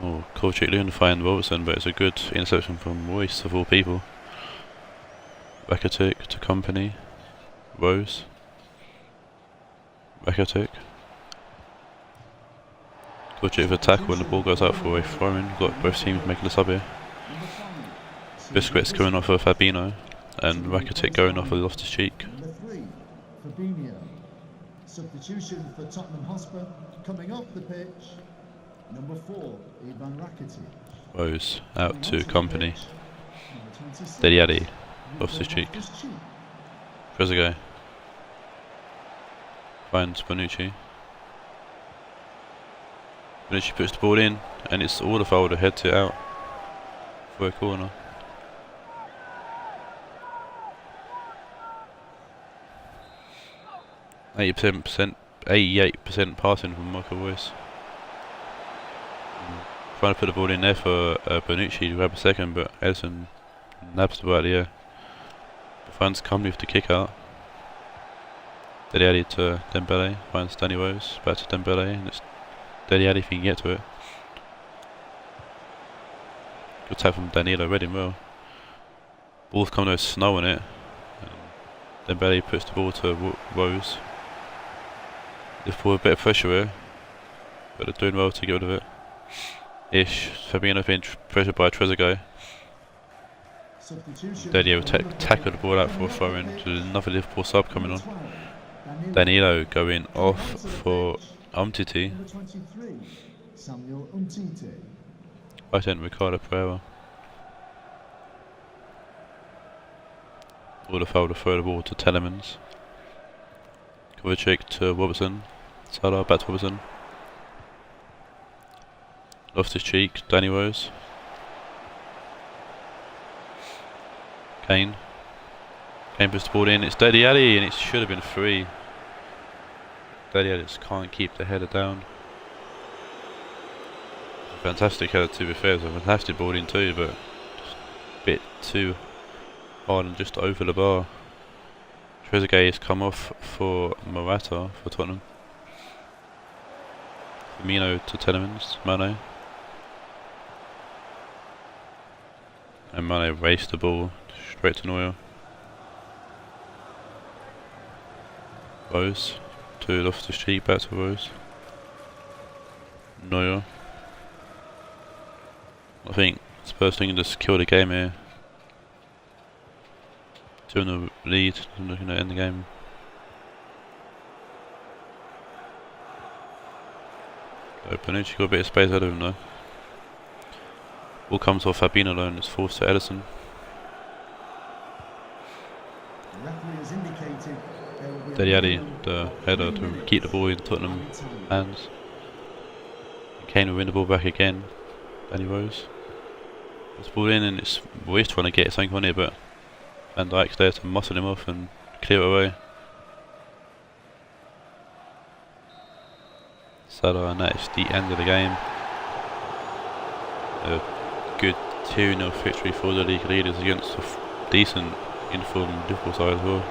Oh, Kovacic looking to find Robertson, but it's a good interception from Royce of all people. Rakitic to Company. Rose. Rakitic. Kovacic with a tackle when the ball goes out for a throw-in. Got both teams making the sub here. Busquets going off of Fabinho, and Rakitic going off of Loftus-Cheek. Number 3, Fabinho. Substitution for Tottenham Hotspur. Coming off the pitch, number 4, Ivan Rakitic. Rose out to Company. Steady Addy, Loftus-Cheek. Trezeguet finds Bonucci. Bonucci puts the ball in, and it's Alderweireld who heads it out for a corner. 88% passing from Michael Royce. Trying to put the ball in there for Bonucci to grab a second, but Ederson nabs the ball out of the air. Finds Company with the kick out. Dele Alli to Dembele, finds Danny Rose, back to Dembele, and it's Dele Alli if he can get to it. Good tap from Danilo, read him well. Ball's coming with snow on it. Dembele puts the ball to Rose. Liverpool a bit of pressure here, but they're doing well to get rid of it. Ish. Fabinho being pressured by Trezeguet. Danilo will tackle the ball out for a throw-in. Another Liverpool sub coming on. Danilo going off for Umtiti. Right end Ricardo Pereira. Or the foul to throw the ball to Telemans. Kovacic to Robertson. Salah back to Robertson. Loftus-Cheek, Danny Rose. Kane. Kane puts the ball in, it's Dele Alli, and it should have been 3. Dele Alli just can't keep the header down. Fantastic header to be fair, it was a fantastic ball in too, but just a bit too hard and just over the bar. Trezeguet has come off for Morata for Tottenham. Firmino to Telemans, Mane. And Mane raced the ball straight to Neuer. Rose to Loftus-Cheek, back to Rose. Neuer. I think Spurs can just kill the game here. 2-0 lead, looking to end the game. So Bonucci got a bit of space out of him though. Ball comes off Fabinho alone, it's forced to Ederson. Dele Alli, the header to keep the ball in Tottenham hands. Kane will win the ball back again. Danny Rose. It's ball in and it's Royce trying to get something on it, but Van Dijk's there to muscle him off and clear it away. Salah, and that is the end of the game. A good 2-0 victory for the league leaders against a decent informed Liverpool side as well.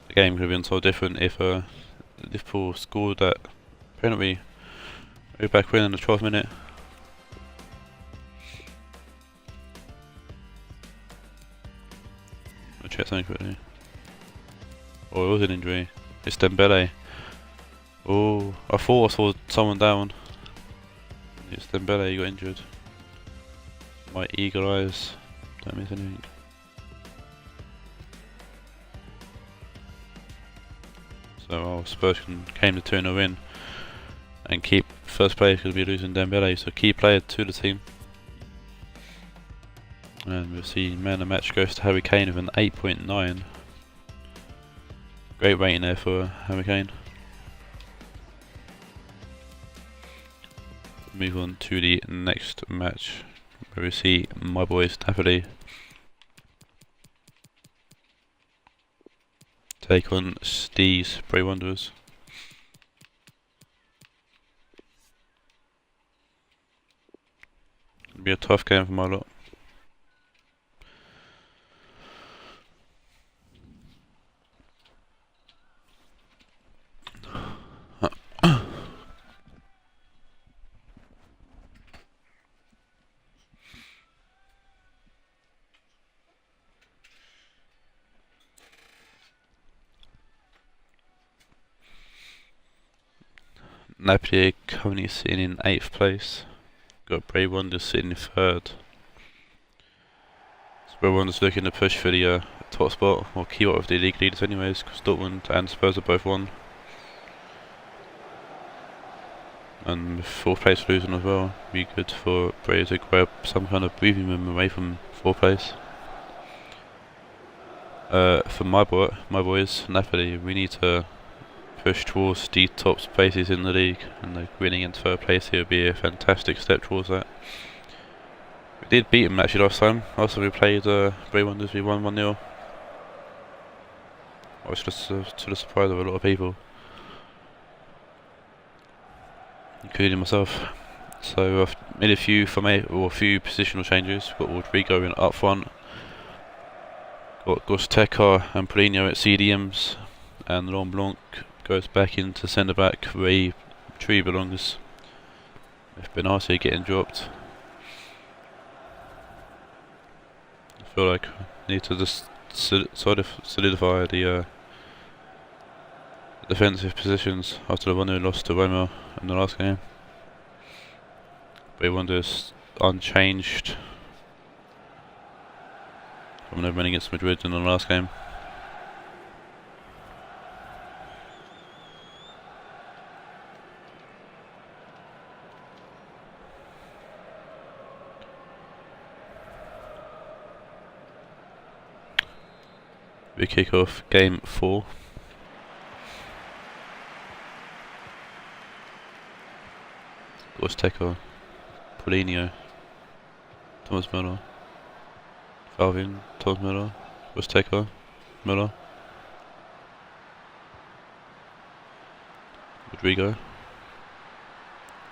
The game could have been so different if Liverpool scored that penalty way back when in the 12th minute. I'll check something quickly. Oh, it was an injury. It's Dembele. Oh, I thought I saw someone down. It's Dembele, he got injured. My eagle eyes don't miss anything. So Spurs came to 2-0 win and keep first place because we're losing Dembele, so key player to the team. And we'll see man of the match goes to Harry Kane with an 8.9. Great rating there for Harry Kane. Move on to the next match where we see my boys Napoli take on Steve's Bray Wanderers. It'll be a tough game for my lot. Napoli currently sitting in 8th place. Got Bray Wanderers sitting in 3rd. So Bray Wanderers looking to push for the top spot, or keep up with the league leaders anyways, because Dortmund and Spurs are both won. And with 4th place losing as well, be good for Bray to grab some kind of breathing room away from 4th place. For my boys, Napoli, we need to push towards the top places in the league, and winning in 3rd place here would be a fantastic step towards that. We did beat them actually last time. Also we played Bray Wanderers, we won 1-0. I was just to the surprise of a lot of people, including myself. So I've made a few positional changes. We've got Rodrigo in up front, got Gosteka and Paulinho at CDMs, and Laurent Blanc goes back into centre back where he truly belongs. If Benassi getting dropped, I feel like I need to just solidify the defensive positions after the one who lost to Roma in the last game. Bray Wanderers unchanged. from their win against Madrid in the last game. We kick off game 4. Gorsteco, Paulinho, Thomas Müller, Falvin, Thomas Müller, Gorsteco, Müller, Rodrigo,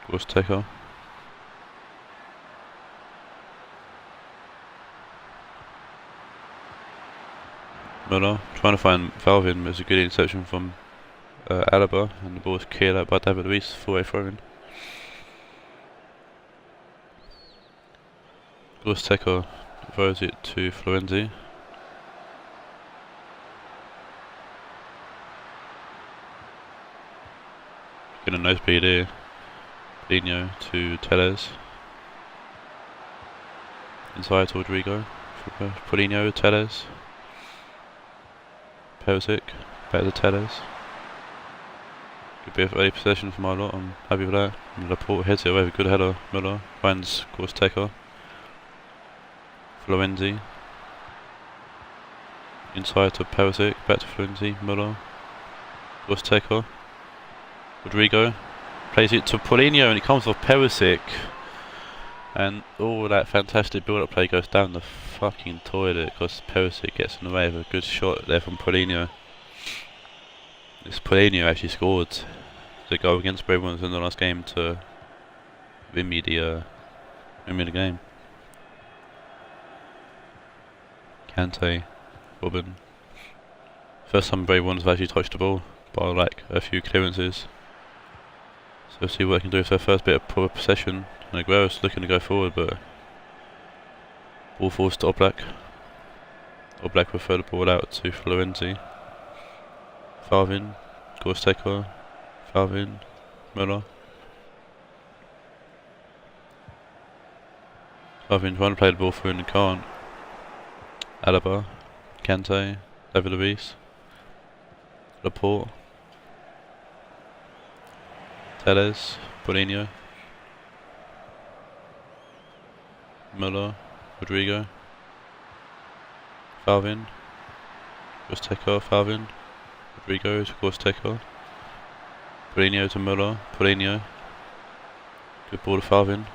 Gorsteco, Müller, trying to find Falvin. There's a good interception from Alaba, and the ball is cleared out by David Luiz, full way throw-in. Gorsteco throws it to Florenzi. Getting a nosebleed here. Paulinho to Tellez. Inside to Rodrigo. Paulinho, Tellez. Perisic, back to Tellez. Good bit of early possession from our lot, I'm happy with that. Laporte heads it away with a good header. Müller finds Gorsteco. Florenzi. Inside to Perisic, back to Florenzi, Müller. Gorsteco. Rodrigo. Plays it to Paulinho and it comes off Perisic. And all that fantastic build-up play goes down the fucking toilet because Perisic gets in the way of a good shot there from Paulinho. This Paulinho actually scored the goal against Bray in the last game to win me the game. Kante, Robin. First time Bray have actually touched the ball by like a few clearances. So we'll see what they can do with their first bit of proper possession. And Aguero's looking to go forward, but ball falls to Oblak. Oblak will throw the ball out to Florenzi. Falvin, Gorsteco, Falvin, Müller. Falvin trying to play the ball through and can't. Alaba, Kante, David Luiz, Laporte, Tellez, Paulinho, Müller, Rodrigo, Falvin, Gorsteco, Falvin, Rodrigo to Gorsteco, Paulinho to Müller, Paulinho, good ball to Falvin.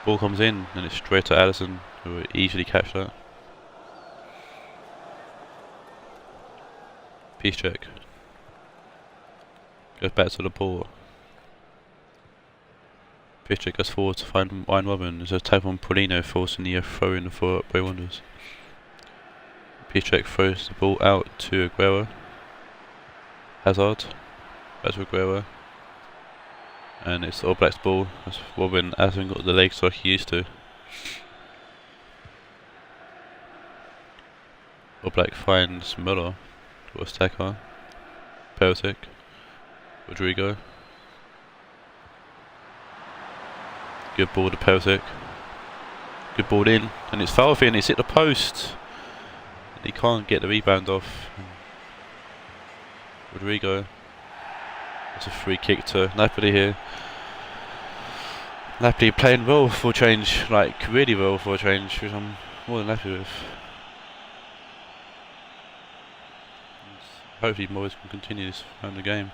Ball comes in and it's straight to Alisson, who will easily catch that. Peace check. Goes back to Laporte. Peace check goes forward to find Iron Robin. There's a tap on Paulinho forcing the throw in for Bray Wanderers. Peace check throws the ball out to Aguero. Hazard. Back to Aguero. And it's All Black's ball, as Robin hasn't got the legs like he used to. All Black finds Müller, Gorsteco, Perisic, Rodrigo. Good ball to Perisic. Good ball in, and it's Falvin, it's hit the post. And he can't get the rebound off. Rodrigo. It's a free kick to Napoli here. Napoli playing well for a change, like really well for a change, which I'm more than happy with. Hopefully Morris can continue this around the game.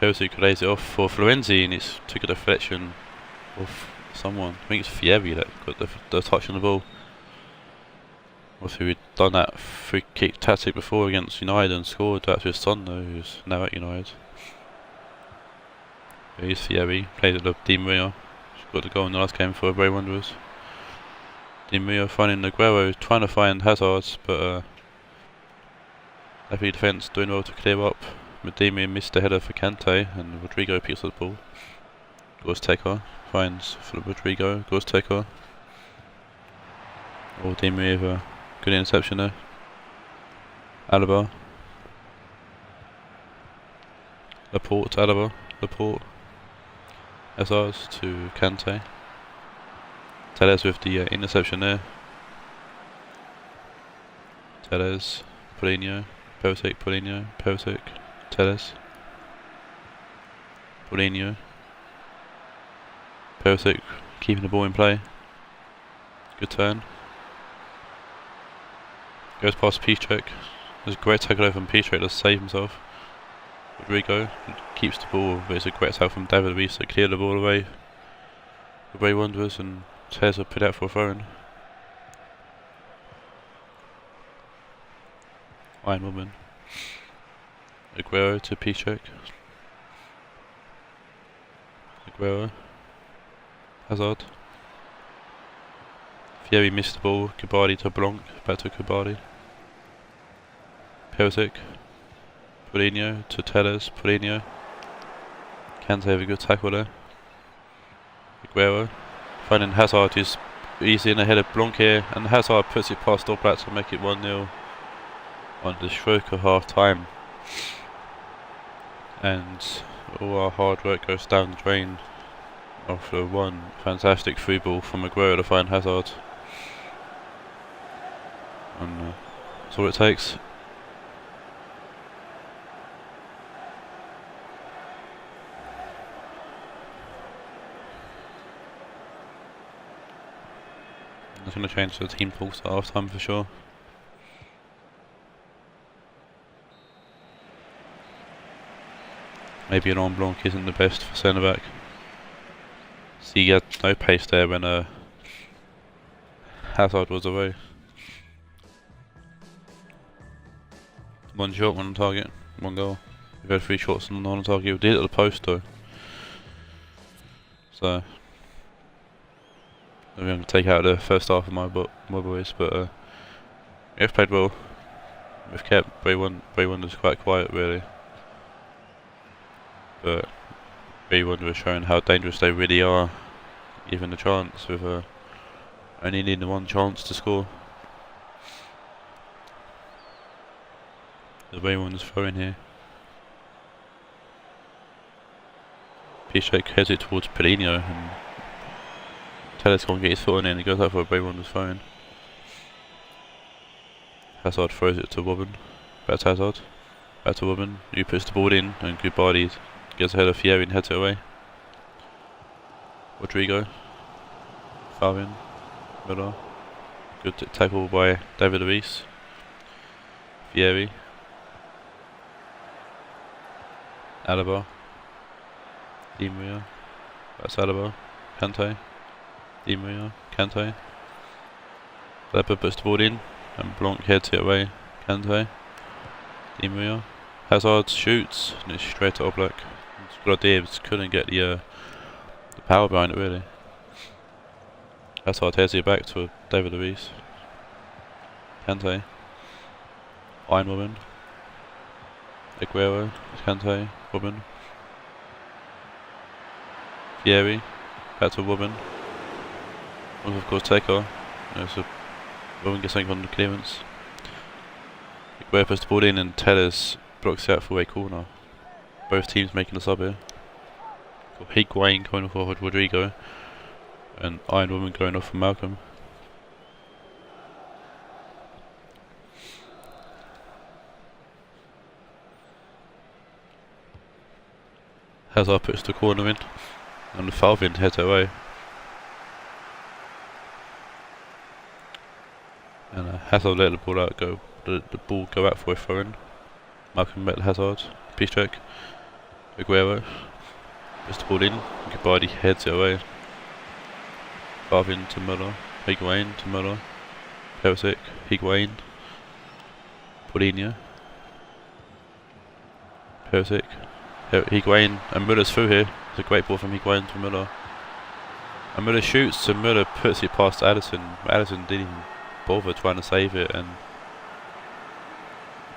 Perisic lays it off for Florenzi and it's took a deflection of someone. I think it's Fieri that got the touch on the ball. Obviously we'd done that free kick tactic before against United and scored. That's his son though, who's now at United. Here's Fieri, played at the Di Maria. Got the goal in the last game for Bray Wanderers. Di Maria finding Aguero, trying to find Hazard, but Napoli defence doing well to clear up. Di Maria missed the header for Kante and Rodrigo picks up the ball. Gorsteco finds for Rodrigo, Gorsteco. Or Di Maria with a good interception there. Alaba. Laporte, Alaba, Laporte. Hazard to Kante. Telles with the interception there. Telles, Paulinho, Pelsic, Paulinho, Pelsic, Telles, Paulinho, Pelsic keeping the ball in play. Good turn. Goes past Piszczek. There's a great tackle over from Piszczek to save himself. Rodrigo keeps the ball, but it's a great tackle from David Luiz to clear the ball away. The Bray Wanderers, and Tez are put out for a throw-in. Iron Woman. Aguero to Piszczek. Aguero. Hazard. Fieri missed the ball. Kubadi to Blanc. Back to Kubadi. Pelsic. Paulinho to Telles. Paulinho. Kante have a good tackle there. Aguero. Finding Hazard, who's easy in ahead of Blanc here, and Hazard puts it past Dortmund to make it 1-0 on the stroke of half time. And all our hard work goes down the drain after one fantastic free ball from Aguero to find Hazard. And that's all it takes. That's going to change the team pulse at half time for sure. Maybe an Blanc isn't the best for centre back. See, he had no pace there when Hazard was away. One shot, one on target, one goal. We've had 3 shots on target. We did it at the post though. So I'm going to take out the first half of my boys, but we've played well. We've kept Bray Wanderers quite quiet really. But Bray Wanderers showing how dangerous they really are, given the chance, with only needing 1 chance to score. The Bray Wanderers throwing here. Piszczek heads it towards Paulinho, and Telles can't get his foot on it, and he goes out for a Bray Wanderers throwing. Hazard throws it to Robben. Back to Hazard. Back to Robben, who puts the ball in, and Kubadi gets ahead of Fieri and heads it away. Rodrigo. Fabian. Miller. Good tackle by David Luiz. Fieri. Alaba. Di Maria. That's Alaba. Kante. Di Maria. Kante. Leopard puts the ball in, and Blanc heads it away. Kante. Di Maria. Hazard shoots, and it's straight to Oblak. Gladiers couldn't get the power behind it really. Hazard heads it back to David Luiz. Kante. Iron Woman. Aguero. Kante. Woman. Fieri. Back to Woman. And of course Taker. So Woman gets something on the clearance. Aguero puts the ball in, and Telles blocks it out for a corner. Both teams making a sub here. Higuain going off for Rodrigo, and Iron Woman going off for Malcolm. Hazard puts the corner in, and the Falvin heads away. And Hazard let the ball out go. The ball go out for a throw-in. Malcolm met Hazard. Piszczek. Aguero. Puts the ball in. Kubadi heads it away. Falvin to Muller. Higuain to Muller. Pelsic. Higuain. Paulinho. Pelsic. Higuain, and Muller's through here. It's a great ball from Higuain to Muller. And Muller shoots, and Muller puts it past Alisson. Alisson didn't even bother trying to save it, and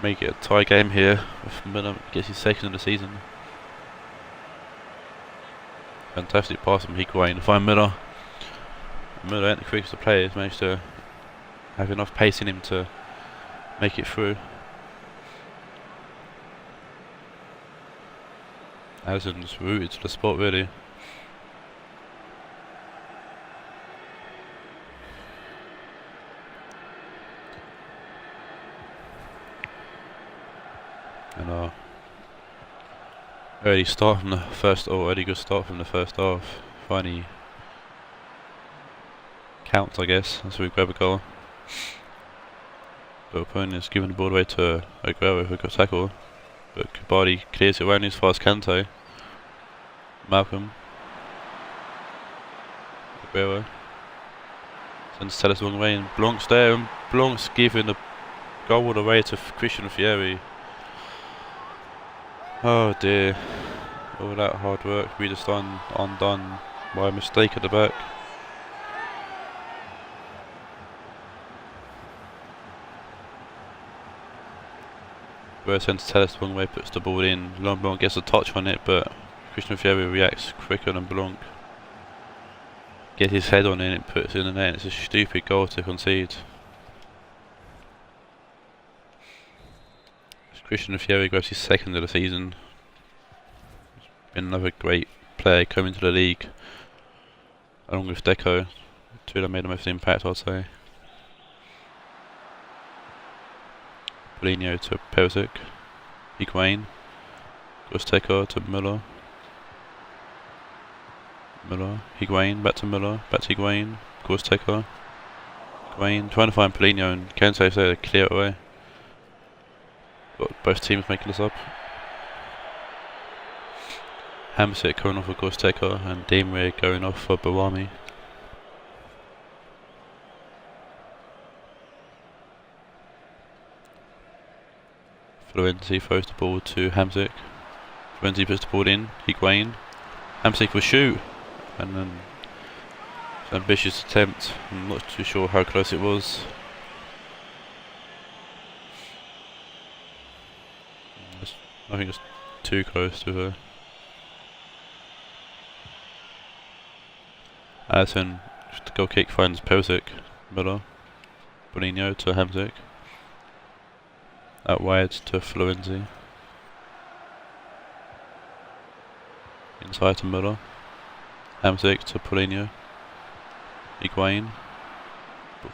make it a tie game here. If Muller gets his 2nd of the season. Fantastic pass from Higuain to find Muller. Muller ain't the quickest of players, managed to have enough pace in him to make it through. Alisson's rooted to the spot really. Early start from the first, or early good start from the first half. Finally counts, I guess, as we grab a goal. But opponent is giving the ball away to Aguero who got tackle. But Kabadi clears it around as far as Kante. Malcolm. Aguero. Sends Telles the wrong way and Blanc's there, and Blanc's giving the goal away to Christian Fieri. Oh dear. All that hard work we just undone by a mistake at the back. Where sends Telles the wrong way, puts the ball in. Blanc gets a touch on it, but Christian Fieri reacts quicker than Blanc. Gets his head on it and puts it in the net. It's a stupid goal to concede. Christian Fieri grabs his second of the season. Been another great player coming to the league, along with Deco. Two that made the most impact, I'd say. Paulinho to Perisic. Higuain. Gustavo to Müller. Higuain, back to Müller, back to Higuain. Gustavo. Higuain, trying to find Paulinho and Kante there to clear it away. Got both teams making this up. Hamsik going off for Gustavo and Demre going off for Bawami. Florenzi throws the ball to Hamsik. Florenzi puts the ball in. Higuain. Hamsik will shoot. And then an ambitious attempt. I'm not too sure how close it was. I think it's too close to her. Allison, just a goal kick, finds Perisic. Müller. Paulinho to Hamsik. Out wide to Florenzi. Inside to Müller. Hamsik to Paulinho. Higuain.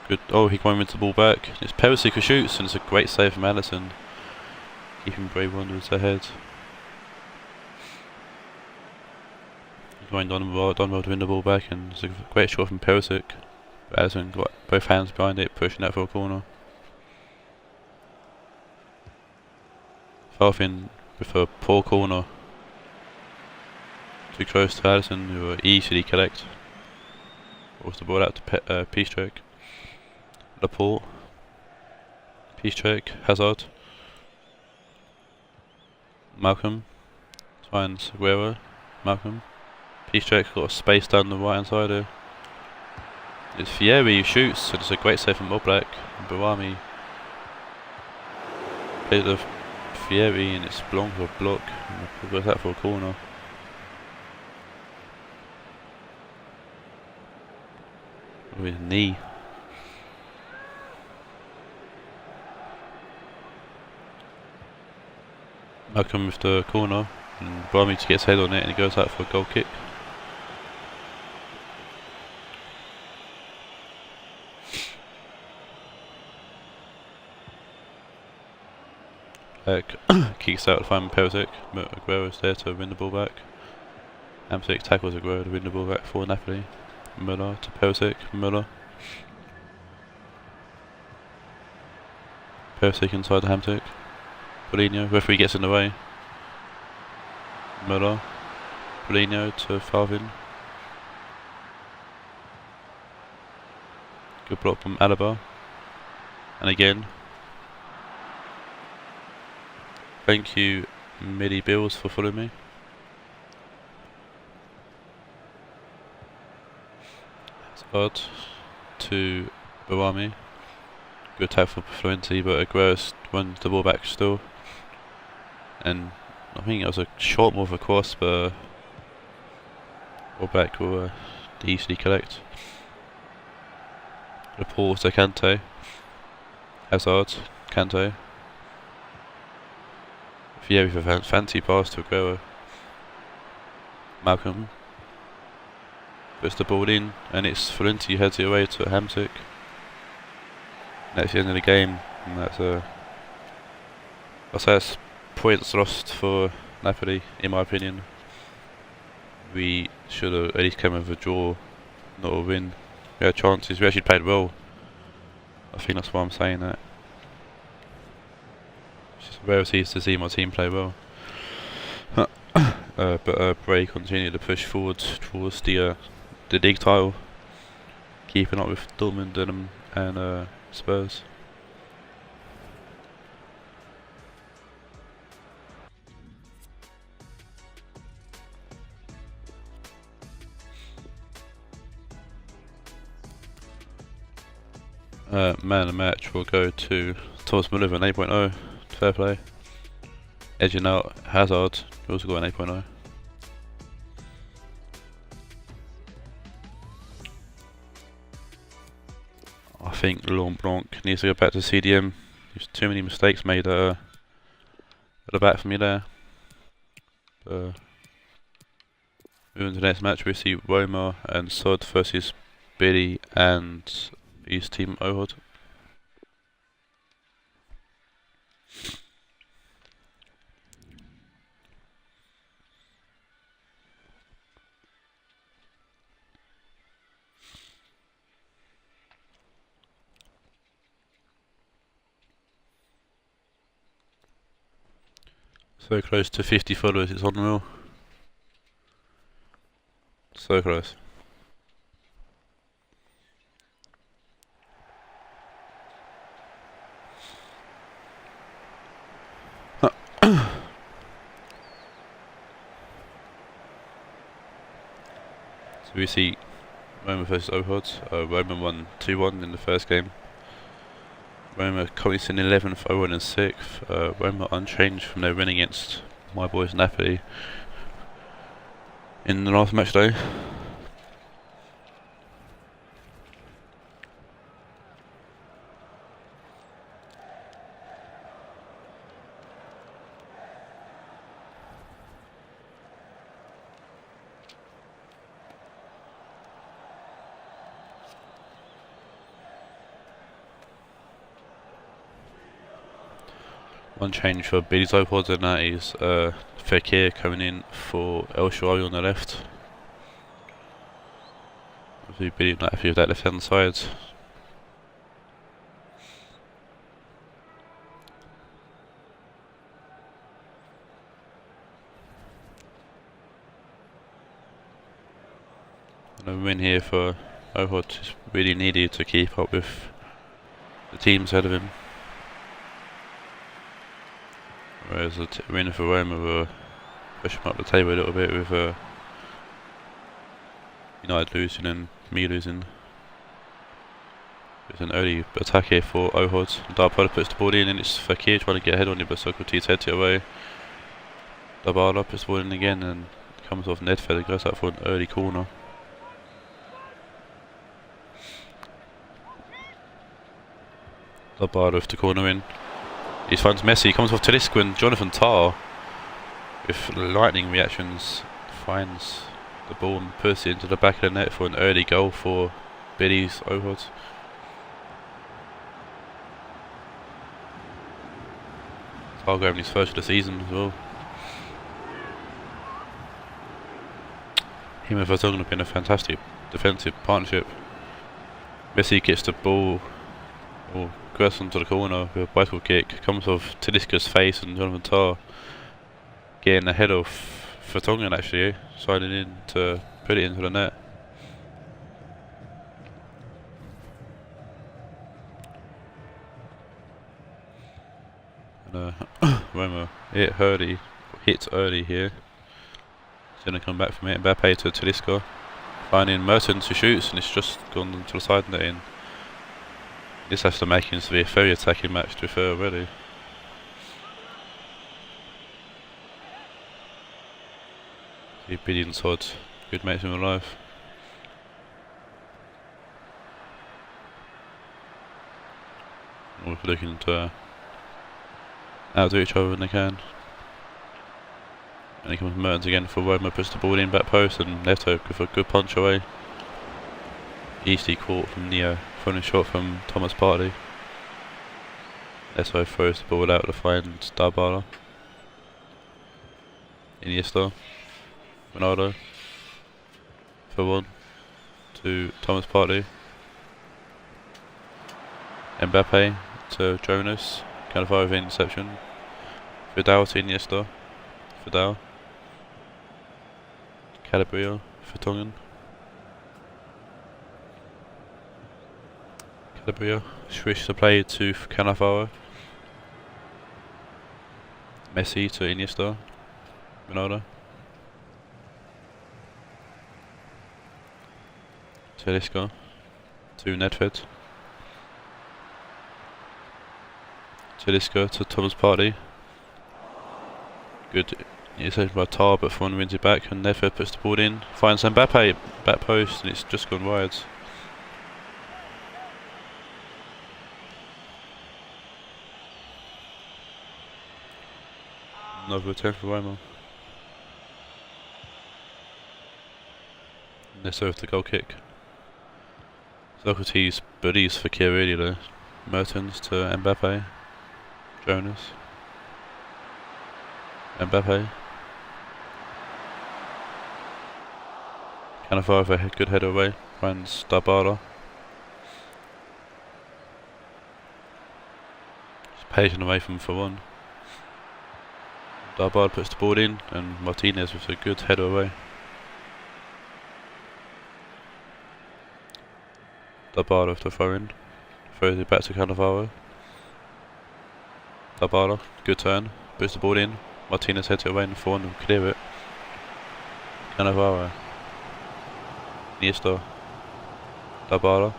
Good. Oh, Higuain wins the ball back. It's Perisic who shoots, and it's a great save from Allison. Keeping Bray Wanderers ahead. Higuain done well to win the ball back, and it's a great shot from Perisic. Allison got both hands behind it, pushing that for a corner. Falfin with a poor corner. Too close to Allison, who will easily collect. Force the ball out to Piszczek. Laporte. Piszczek. Hazard. Malcolm. Finds Aguero. Malcolm. Piszczek got a space down the right hand side here. It's Fieri who shoots, so it's a great save from Oblak. And Bawami plays the Fieri, and it's Blanc for a block. And goes out for a corner. With his knee. Malcolm with the corner, and Bawami gets his head on it, and he goes out for a goal kick. Kicks out to find Perisic. Aguero's there to win the ball back. Hamsik tackles Aguero to win the ball back for Napoli. Müller to Perisic. Müller. Perisic inside the Hamsik. Paulinho. Referee gets in the way. Müller. Paulinho to Falvin. Good block from Alaba. And again. Thank you, Midi Bills, for following me. Odd to Bawami. Good tackle for Florenzi, but Aguero won the ball back still. And I think it was a short more of a cross, but ball back will easily collect. Laporte to Kante. Hazard, Kante. Fieri for fancy pass to Aguero. Malcolm puts the ball in, and it's Florenzi heads it away to Hamsik. That's the end of the game, and that's I'll say that's points lost for Napoli, in my opinion. We should have at least come with a draw, not a win. We had chances, we actually played well. I think that's why I'm saying that. It's just rare to see my team play well. But Bray continued to push forward towards the league title, keeping up with Dortmund and Spurs. Man of the match will go to Thomas Muller with an 8.0. Fair play. Edging out Hazard, who also got an 8.0. I think Laurent Blanc needs to go back to CDM. There's too many mistakes made at the back for me there. Moving to the next match, we see Roma and Sod versus Billy and his team Ohod. So close to 50 followers, it's unreal. So close. So we see Roma versus Ohod. Roma won 2-1 in the first game. Roma coming in 11th, Ohod in 6th. Roma unchanged from their win against my boys Napoli in the last match day. One change for Billy's Ohod, and that is Fekir coming in for El Shaarawy on the left. Obviously Billy not happy with that left hand side. And a win here for Ohod is really needed to keep up with the teams ahead of him. Whereas the win for Roma will push him up the table a little bit with United losing and me losing. There's an early attack here for Ohod. Dybala puts the ball in and it's Fekir trying to get ahead on it, but Socrates heads it away. Dybala puts the ball in again and comes off Nedved and goes out for an early corner. Dybala with the corner in. He finds Messi, comes off Talisco, and Jonathan Tah, with lightning reactions, finds the ball and puts it into the back of the net for an early goal for Billy's Ohod. Tah having his first of the season as well. Him and Vertonghen have been a fantastic defensive partnership. Messi gets the ball, or goes onto the corner with a bicycle kick, comes off Talisca's face, and Jonathan Tah getting ahead of Vertonghen actually, sliding in to put it into the net. And Roma hits early here. He's going to come back from it. Mbappe to Talisca, finding Mertens who shoots, and it's just gone to the side net in. This has to make it to be a very attacking match to be fair already. Billy and Sod, good mates in real life. All looking to outdo each other when they can. And he comes Mertens again for Roma, puts the ball in back post, and Neto with a good punch away. Easily caught from Neo, from a shot from Thomas Partey. Neto throws the ball out to find Dybala. Iniesta, Ronaldo, for 1, to Thomas Partey, Mbappe to Jonas, Cannavaro with interception, Vidal to Iniesta, Vidal, Calabria for Tongan, Calabria, switch to play to Cannavaro, Messi to Iniesta, Ronaldo, Talisca to Nedved, Talisca to Thomas Partey, good interception by Tar, but Fon wins it back and Nedved puts the ball in, finds Mbappe, back post, and it's just gone wide. Another attempt for Roma. And they serve the goal kick. Socrates buddies for Kiri though. Mertens to Mbappe. Jonas. Mbappe. Cannavaro with a good header away. Finds Dybala. Just patient away from for 1. Dybala puts the ball in and Martinez with a good header away. Dybala with the throw in. Throws it back to Cannavaro. Dybala, good turn. Puts the ball in. Martinez heads it away and 4 and clear it. Cannavaro. Iniesta. Dybala.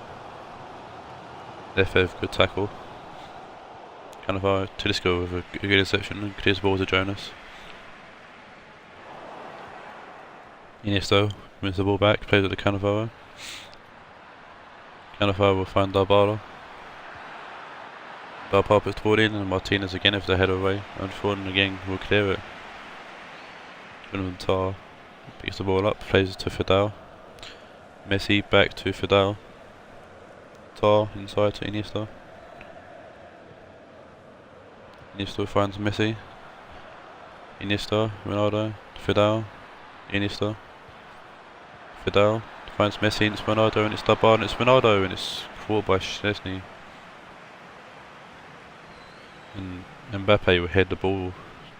Lefebvre, good tackle. Cannavaro, Talisca with a good interception and clears the ball to Jonas. Iniesta wins the ball back, plays it to Cannavaro. Cannavaro will find Dybala. Dybala puts the ball in and Martinez again with the header away and Fon again will clear it. Jonathan Tar picks the ball up, plays it to Vidal. Messi back to Vidal. Tar inside to Iniesta. Iniesta finds Messi. Iniesta, Ronaldo, Vidal, Iniesta. Vidal finds Messi and it's Ronaldo and it's Dybala and it's Ronaldo and it's caught by Szczesny. And Mbappe will head the ball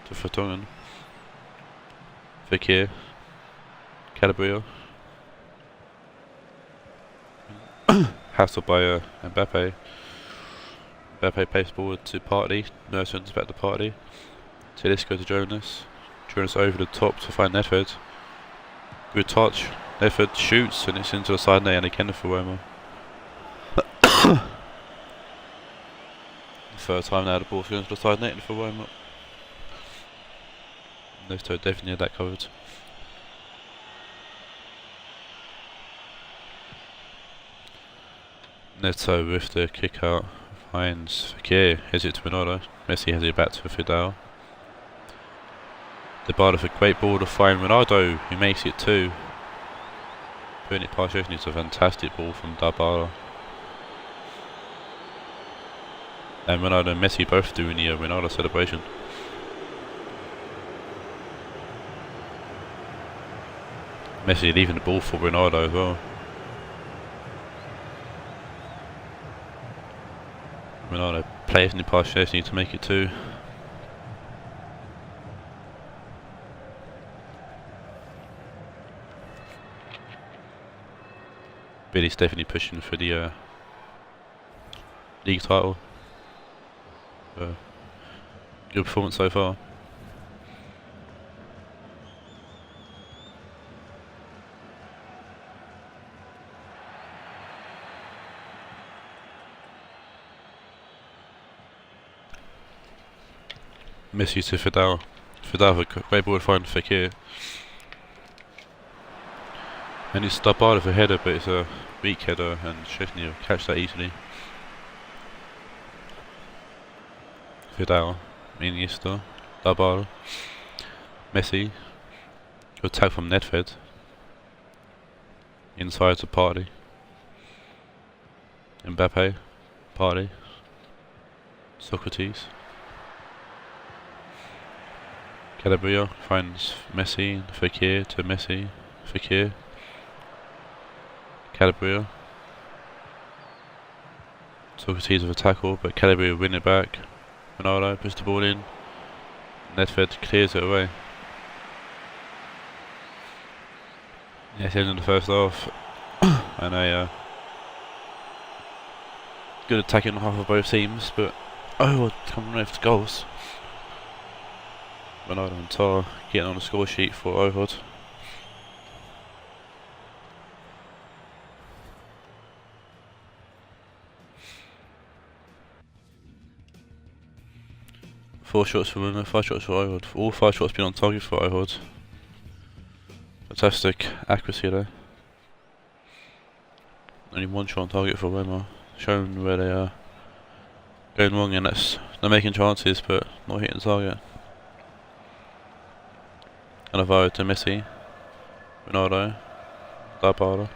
to Vertonghen. Fekir. Calabria. Hassled by Mbappe. Mbappe plays forward to Partey. Mertens back to Partey. Talisca to Jonas. Jonas over the top to find Nedved. Good touch. Nedved shoots and it's into the side net and again for Roma. Third time now the ball's going to the side net for Roma. Neto definitely had that covered. Neto with the kick out finds Fekir, heads it to Ronaldo. Messi has it back to Vidal. Dybala with a great ball to find Ronaldo, who makes it 2. Putting it past Szczesny, it's a fantastic ball from Dybala. And Ronaldo and Messi both doing the Ronaldo celebration. Messi leaving the ball for Ronaldo as well. Ronaldo plays in past Szczesny to make it 2. Billy's definitely pushing for the league title. Good performance so far. Messi to Vidal. Vidal with a great ball to find Fekir. And it's Dybala with a header, but it's a weak header and Szczesny will catch that easily. Vidal, Iniesta, Dybala, Messi. Good tag from Nedved. Inside to Partey. Mbappe, Partey, Socrates. Calabria finds Messi, Fekir to Messi, Fekir, Calabria. Socrates with a tackle, but Calabria win it back. Ronaldo puts the ball in. Nedved clears it away. Yeah, it's the end of the first half. And a good attacking half of both teams, but coming away with goals. Ronaldo and Tar getting on the score sheet for Ohod. Four shots for Roma, 5 shots for Ohod. All 5 shots been on target for Ohod. Fantastic accuracy there. Only 1 shot on target for Roma. Showing where they are going wrong, and that's they're making chances but not hitting the target. Cannavaro to Messi. Ronaldo. Dybala.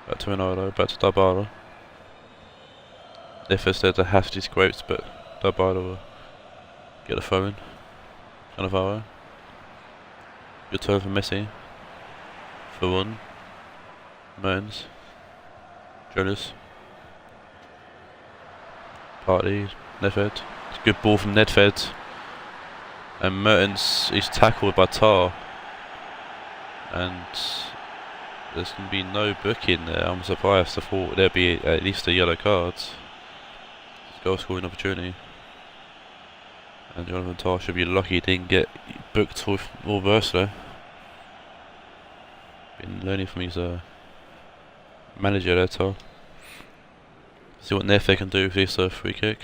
Back to Ronaldo. Back to Dybala. If there's a hefty scrapes, but Dybala will get a throw in. Cannavaro. Good turn for Messi. For 1. Mertens. Jonas. Partey. Nedved. Good ball from Nedved. And Mertens is tackled by Tar. And there's going to be no booking there. I'm surprised. I thought there'd be at least a yellow card. Goal scoring opportunity. And Jonathan Tar should be lucky he didn't get booked with more burst though. Been learning from his manager there, Tar. See what Nefe can do with this free kick.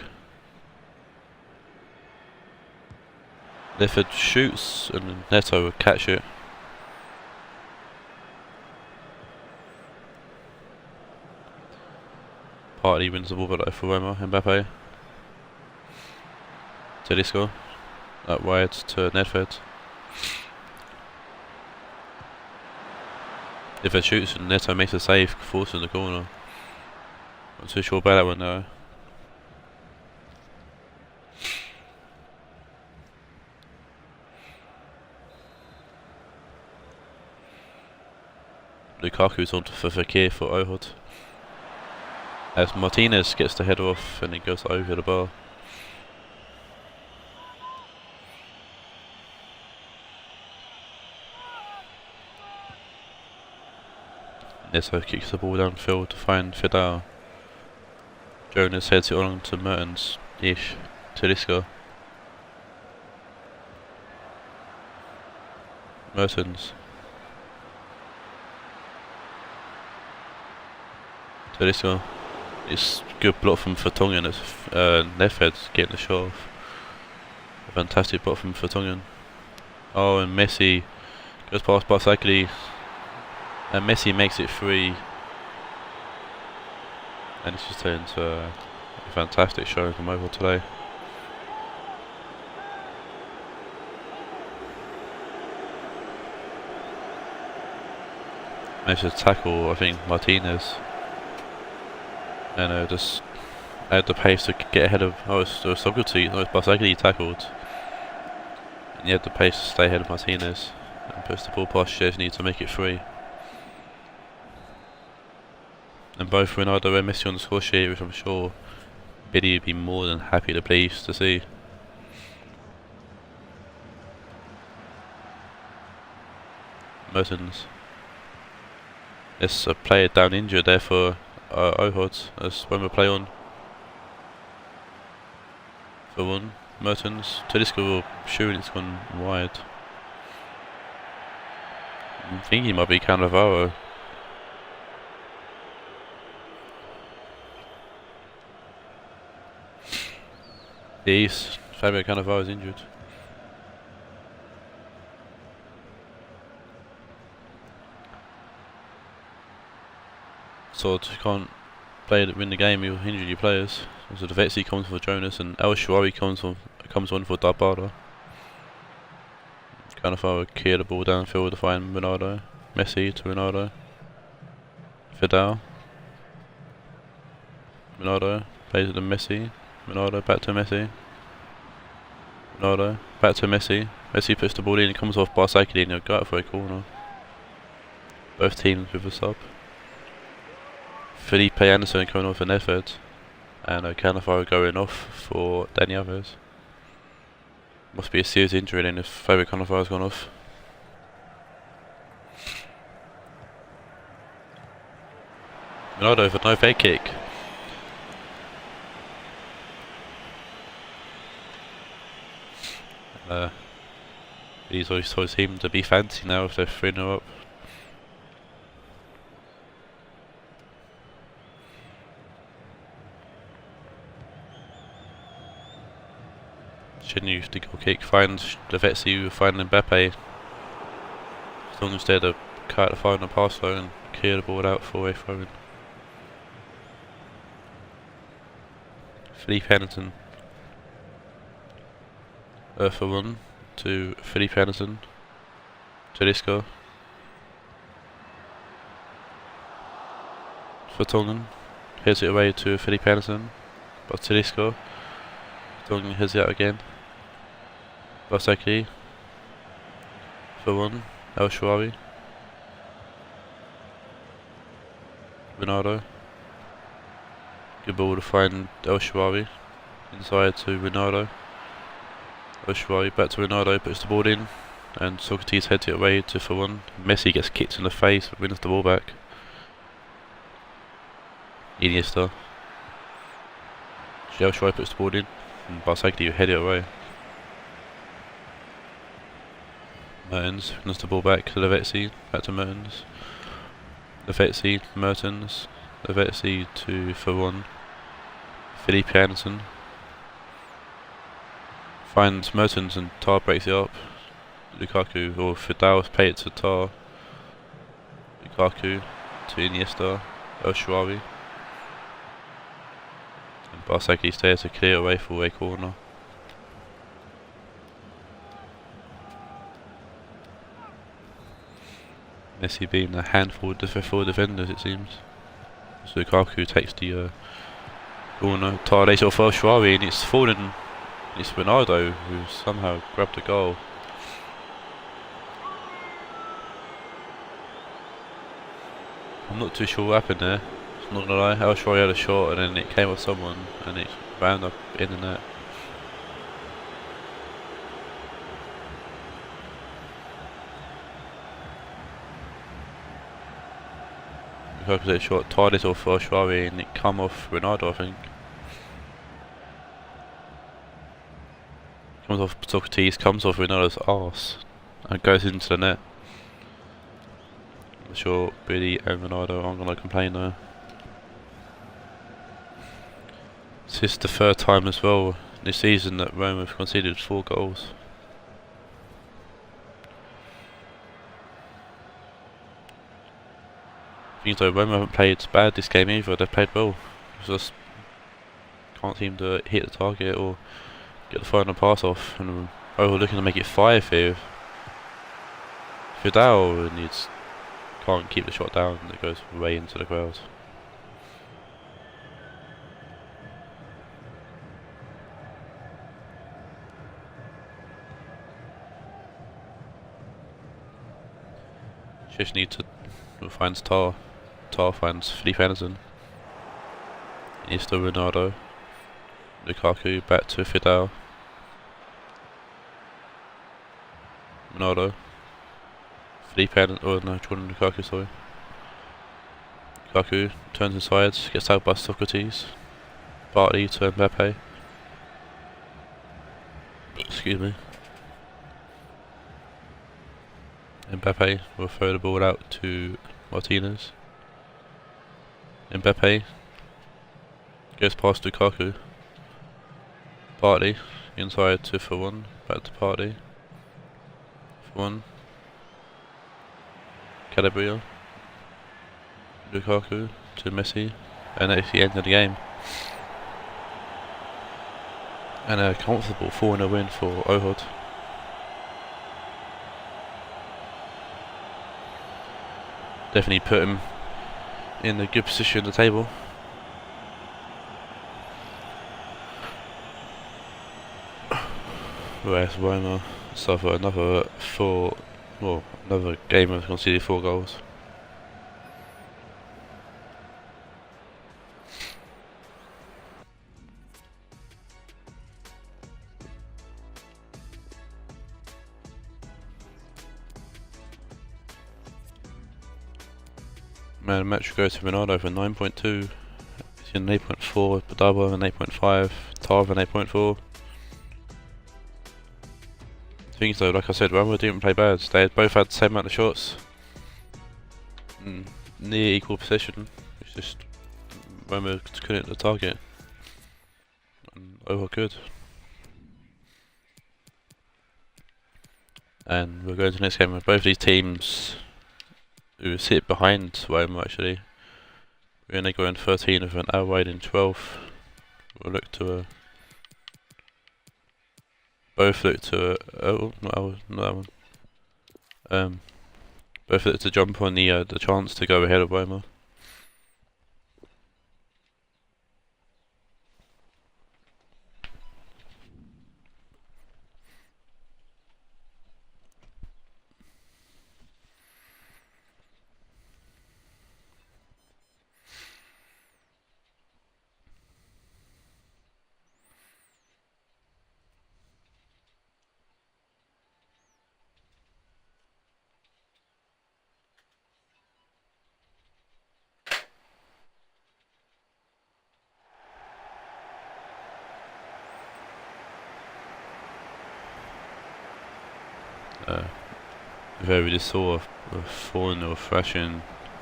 Nefe shoots and Neto will catch it. Partey wins the ball back for Roma. Mbappe. Tedesco. Out wide to Nedved. Nedved shoots and Neto makes a save, forcing the corner. Not too sure about that one though. Lukaku's on for Fekir for Ohod. As Martinez gets the header off and it goes over the bar. Neto kicks the ball downfield to find Fidel. Jonas heads it on to Mertens. Ish. Tedesco. Mertens. Tedesco. It's good block from Vertonghen as Nedved's getting the shot off. A fantastic block from Vertonghen. Oh, and Messi goes past Barzagli. And Messi makes it 3. And it's just turned into a fantastic show from Ohod today. Managed to tackle, I think, Martinez. And just had the pace to get ahead of. Oh, it was Socrates. No, it was Barzagli tackled. And he had the pace to stay ahead of Martinez. And puts the ball past Szczesny to make it 3. And both Ronaldo and Messi on the score sheet, which I'm sure Billy would be more than happy to please to see. Mertens. There's a player down injured there for Ohod. That's when we play on. For 1. Mertens. Tedesco will shoot, it's gone wide. I think he might be Cannavaro. Yes, Fabio Cannavaro is injured. So you can't win the game, you'll injure your players. So the Vetsi comes for Jonas and El Sharawi comes on for Dybala. Cannavaro clear the ball downfield to find Ronaldo. Messi to Ronaldo. Fidel. Ronaldo plays it to Messi. Ronaldo back to Messi. Ronaldo back to Messi. Messi puts the ball in, it comes off Barsakli and he'll go out for a corner. Both teams with a sub. Felipe Anderson coming off for Nedved. And Cannavaro going off for Dani Alves. Must be a serious injury then if Fabio Cannavaro's gone off. Ronaldo for no fake kick. He's always seemed to be fancy now if they're 3-0 up. Shouldn't use the goal kick, finds Lavezzi, find Mbappe. As long as they're to cut the final pass though and clear the ball out for a throw in. Felipe Anderson. For one to Felipe Anderson. Tedesco. For Tongan. Here's it away to Felipe Anderson. But Tedesco. Tongan here's it out again. Barsakli. For one. El Shaarawy. Ronaldo. Good ball to find El Shaarawy. Inside to Ronaldo. El Shaarawy back to Ronaldo, puts the ball in. And Socrates heads it away to for one. Messi gets kicked in the face, but wins the ball back. Iniesta. El Shaarawy puts the ball in. And Barsakli head it away. Mertens wins the ball back to Lavezzi, back to Mertens. Lavezzi, Mertens. Lavezzi to for one. Felipe Anderson. Finds Mertens and Tar breaks it up. Lukaku or Fidal's pay it to Tar. Lukaku to Iniesta. El Shaarawy. And Barsakli stays to clear away for a corner. Messi being a handful for defenders it seems. So Lukaku takes the corner. Tar lays it off El Shaarawy and it's fallen. It's Ronaldo who somehow grabbed the goal. I'm not too sure what happened there. I'm not gonna lie. El Shaarawy had a shot and then it came off someone and it wound up in the net. Lukaku had a shot, tied it off El Shaarawy and it come off Ronaldo I think. Comes off Socrates, comes off Ronaldo's arse and goes into the net. I'm sure Billy and Ronaldo aren't going to complain though. This is the third time as well this season that Roma have conceded 4 goals. I think though Roma haven't played bad this game either, they've played well. Just can't seem to hit the target or get the final pass off, and we're looking to make it 5 here. Fidal needs can't keep the shot down, and it goes way into the crowd. Just need to finds Tar. Tar finds Felipe Anderson. Iniesta Ronaldo. Lukaku back to Fidal. Ronaldo. Felipe Anderson, oh no, Jordan Lukaku, sorry. Lukaku turns inside, gets out by Socrates. Bartley to Mbappe. Excuse me. Mbappe will throw the ball out to Martinez. Mbappe goes past Lukaku. Bartley inside to for one, back to Bartley. For one. Calabria. Lukaku to Messi. And that's the end of the game. And a comfortable 4-0 win for Ohod. Definitely put him in a good position at the table. Whereas Roma suffer another another game of conceded 4 goals. Man of the match goes to Ronaldo for 9.2, he's an 8.4, Badaba an 8.5, Tav an 8.4. Things though, like I said, Roma didn't play bad. They both had the same amount of shots, near equal possession. It's just Roma couldn't hit the target. And Ohod good. And we're going to the next game with both these teams who sit behind Roma actually. Rionegro in 13th and Raed in 12th. We'll look to both look to not that one. Both look to jump on the chance to go ahead of Roma. We just saw a 4-0 thrashing,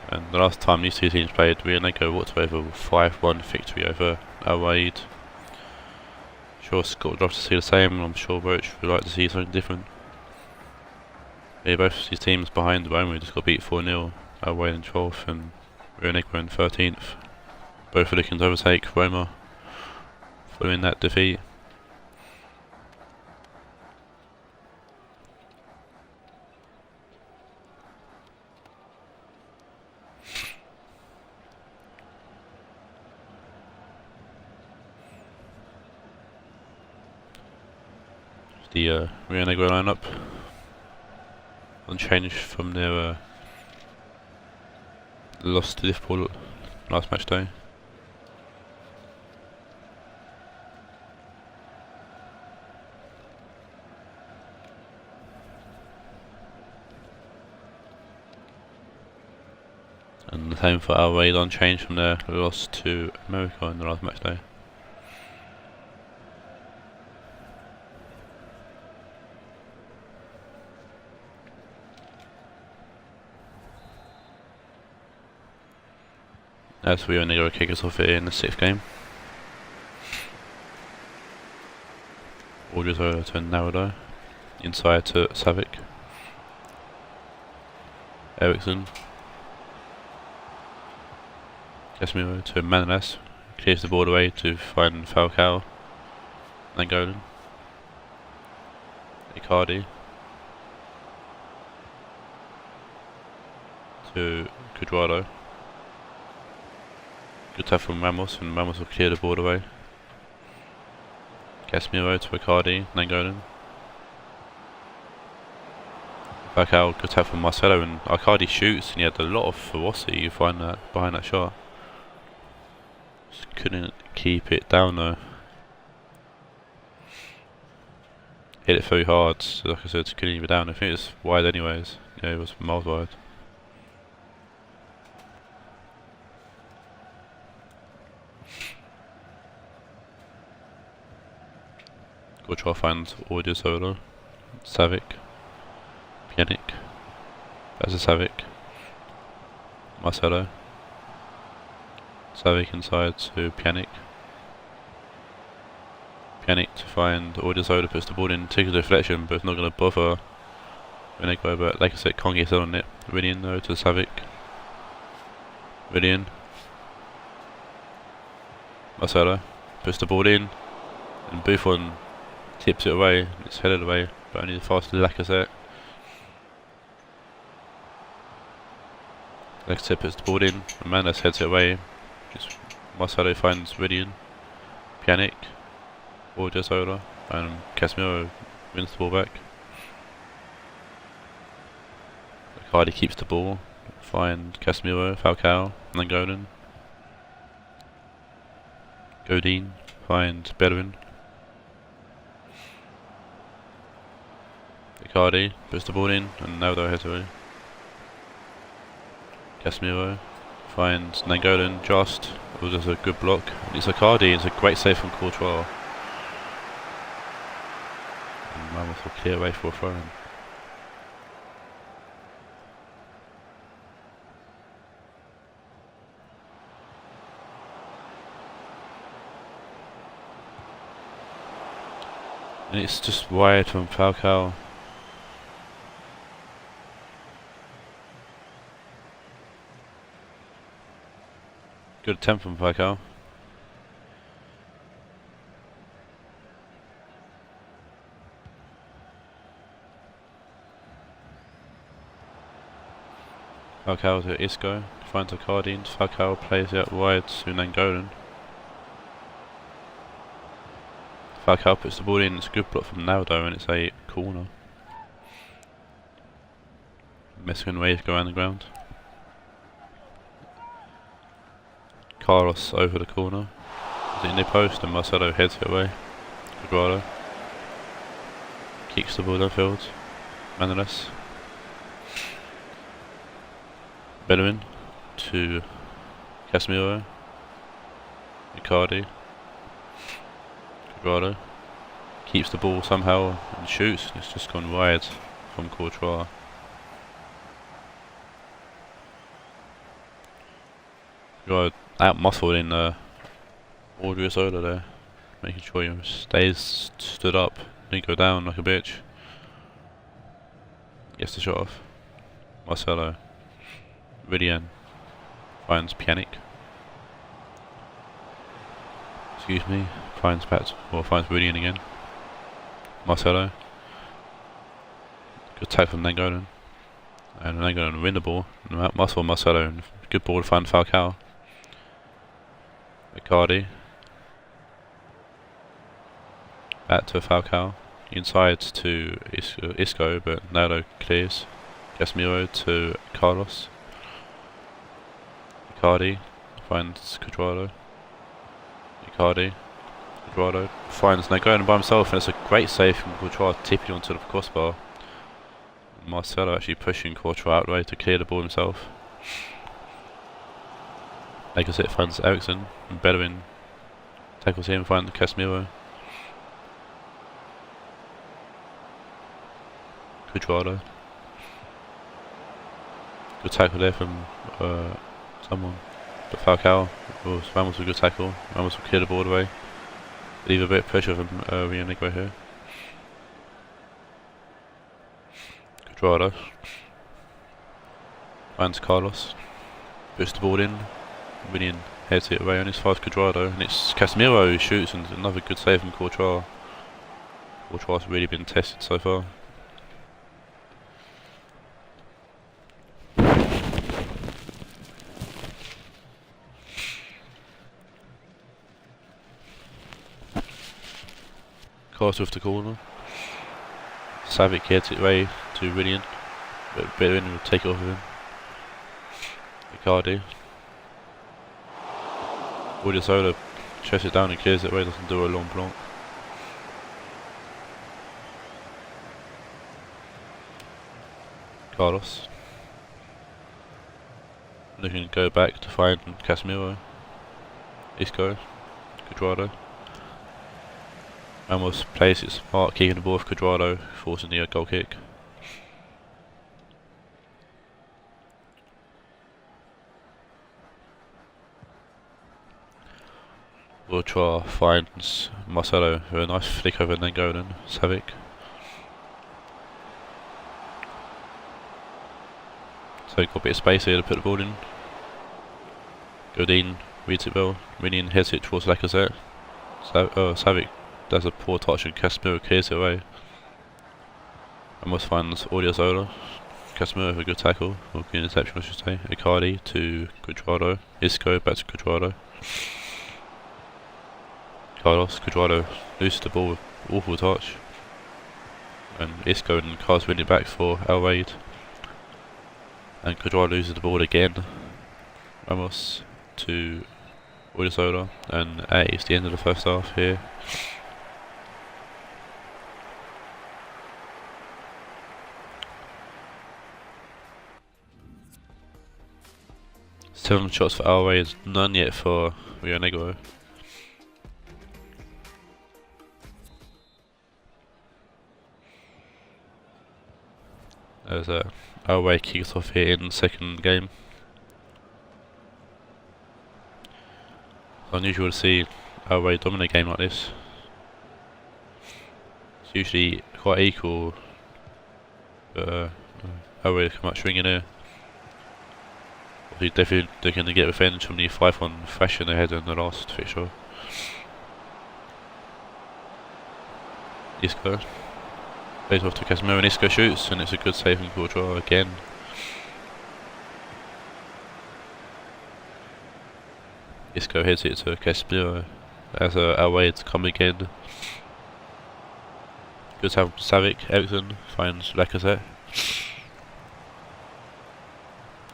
and the last time these two teams played, Rionegro walked away with a 5-1 victory over Raed. Sure, Scott would love to see the same, and I'm sure Roach would like to see something different. Yeah, both these teams behind Roma just got beat 4-0, Raed in 12th and Rionegro in 13th. Both are looking to overtake Roma following that defeat. The Rionegro lineup unchanged from their loss to Liverpool last match day. And the same for Raed, unchanged from their loss to America in the last match day. As we only go kick us off here in the 6th game. Orders over to Narado. Inside to Savic. Eriksson. Casemiro to Manolas. Clears the board away to find Falcao. Nangolan. Icardi. To Cuadrado. Good tap from Ramos, and Ramos will clear the board away. Casemiro to Icardi, Nangolan. Back out, good tap from Marcelo, and Icardi shoots, and he had a lot of ferocity. You find that behind that shot. Just couldn't keep it down though. Hit it very hard, so like I said, couldn't keep it down. I think it was wide anyways. Yeah, it was miles wide. Go try to find Audio Solo, Savic, Pjanic, that's a Savic, Marcelo, Savic inside to Pjanic, Pjanic to find Audio Solo, puts the ball in, takes a deflection but it's not going to bother Rionegro, but like I said, can't get on it. Rinian though to Savic, Rinian, Marcelo, puts the ball in, and Buffon tips it away, it's headed away, but only the fast Lacazette. Lacazette puts the ball in, and Manas heads it away. Just Marcelo finds Rinian, Pjanic, Orjasola, and Casemiro wins the ball back. Icardi keeps the ball. Find Casemiro, Falcao, and then Godin. Godin, find Bedouin. Icardi puts the ball in, and now they're heads away. Casemiro finds Nangolan just. It was just a good block. It's Icardi, it's a great save from Courtois. And Mammoth will clear away for a throw in. And it's just wide from Falcao. Good attempt from Falcao. Falcao to Isco, finds Icardi, and Falcao plays it out wide to Nangolan. Falcao puts the ball in, it's a good block from Naldo, and it's a corner. Mexican waves go around the ground. Carlos over the corner. Is it in the post, and Marcelo heads it away. Aguado kicks the ball downfield. Manolas. Bedouin to Casemiro. Icardi. Aguado keeps the ball somehow and shoots. It's just gone wide from Courtois. Got out muscled in Odriozola there, making sure he stays stood up, didn't go down like a bitch. Gets the shot off. Marcelo. Rionegro finds Pjanic. Excuse me. Finds Rionegro again. Marcelo. Good tag from Nangolan. And Nangolan win the ball. Muscle Marcelo. And good ball to find Falcao. Icardi. Back to Falcao. Inside to Isco, but Naldo clears. Casemiro to Carlos. Icardi finds Cuadrado. Icardi. Cuadrado finds Nangolan by himself, and it's a great save from Courtois, tipping onto the crossbar. Marcelo actually pushing Courtois out the way to clear the ball himself. Lacazette finds Ericsson, and Bedouin tackles him, finds Casemiro. Cuadrado. Good tackle there from someone. But Falcao, Ramos a good tackle. Ramos will clear the ball away. Leave a bit of pressure from Rionegro here. Cuadrado finds Carlos. Puts the ball in. Willian heads it away on his finds Cuadrado, and it's Casemiro who shoots, and another good save from Courtois. Courtois really been tested so far. Carlos with the corner. Savic heads it away to Willian, but Bedouin will take it off of him. Icardi. Odriozola chests it down and clears it away, doesn't do a long block. Carlos. Looking to go back to find Casemiro. Isco. Cuadrado. Ramos plays it smart, kicking the ball with Cuadrado, forcing the goal kick. Courtois finds Marcelo with a nice flick over Nangolan. Savic. So he's got a bit of space here to put the ball in. Godin reads it well. Rinian heads it towards Lacazette. Savic does a poor touch and Casemiro clears it away. Ramos finds Odriozola. Casemiro with a good tackle, or good interception I should say. Icardi to Cuadrado. Isco back to Cuadrado. Carlos. Cuadrado loses the ball with awful touch. And Isco and Carlos win it back for Raed. And Quadrado loses the ball again. Ramos to Wimbledon, and it's the end of the first half here. Seven shots for Raed, none yet for Rionegro. As Raed kicks off here in the second game. It's unusual to see Raed dominate a game like this. It's usually quite equal, but Raed come out swinging here. He's definitely looking to get revenge from the 5-1 thrashing they had in the last fixture. Isco plays off to Casemiro, and Isco shoots, and it's a good save from Quadrado again. Isco hits it to Casemiro as Raed come again. Good to have Savic. Eriksson finds Lacazette.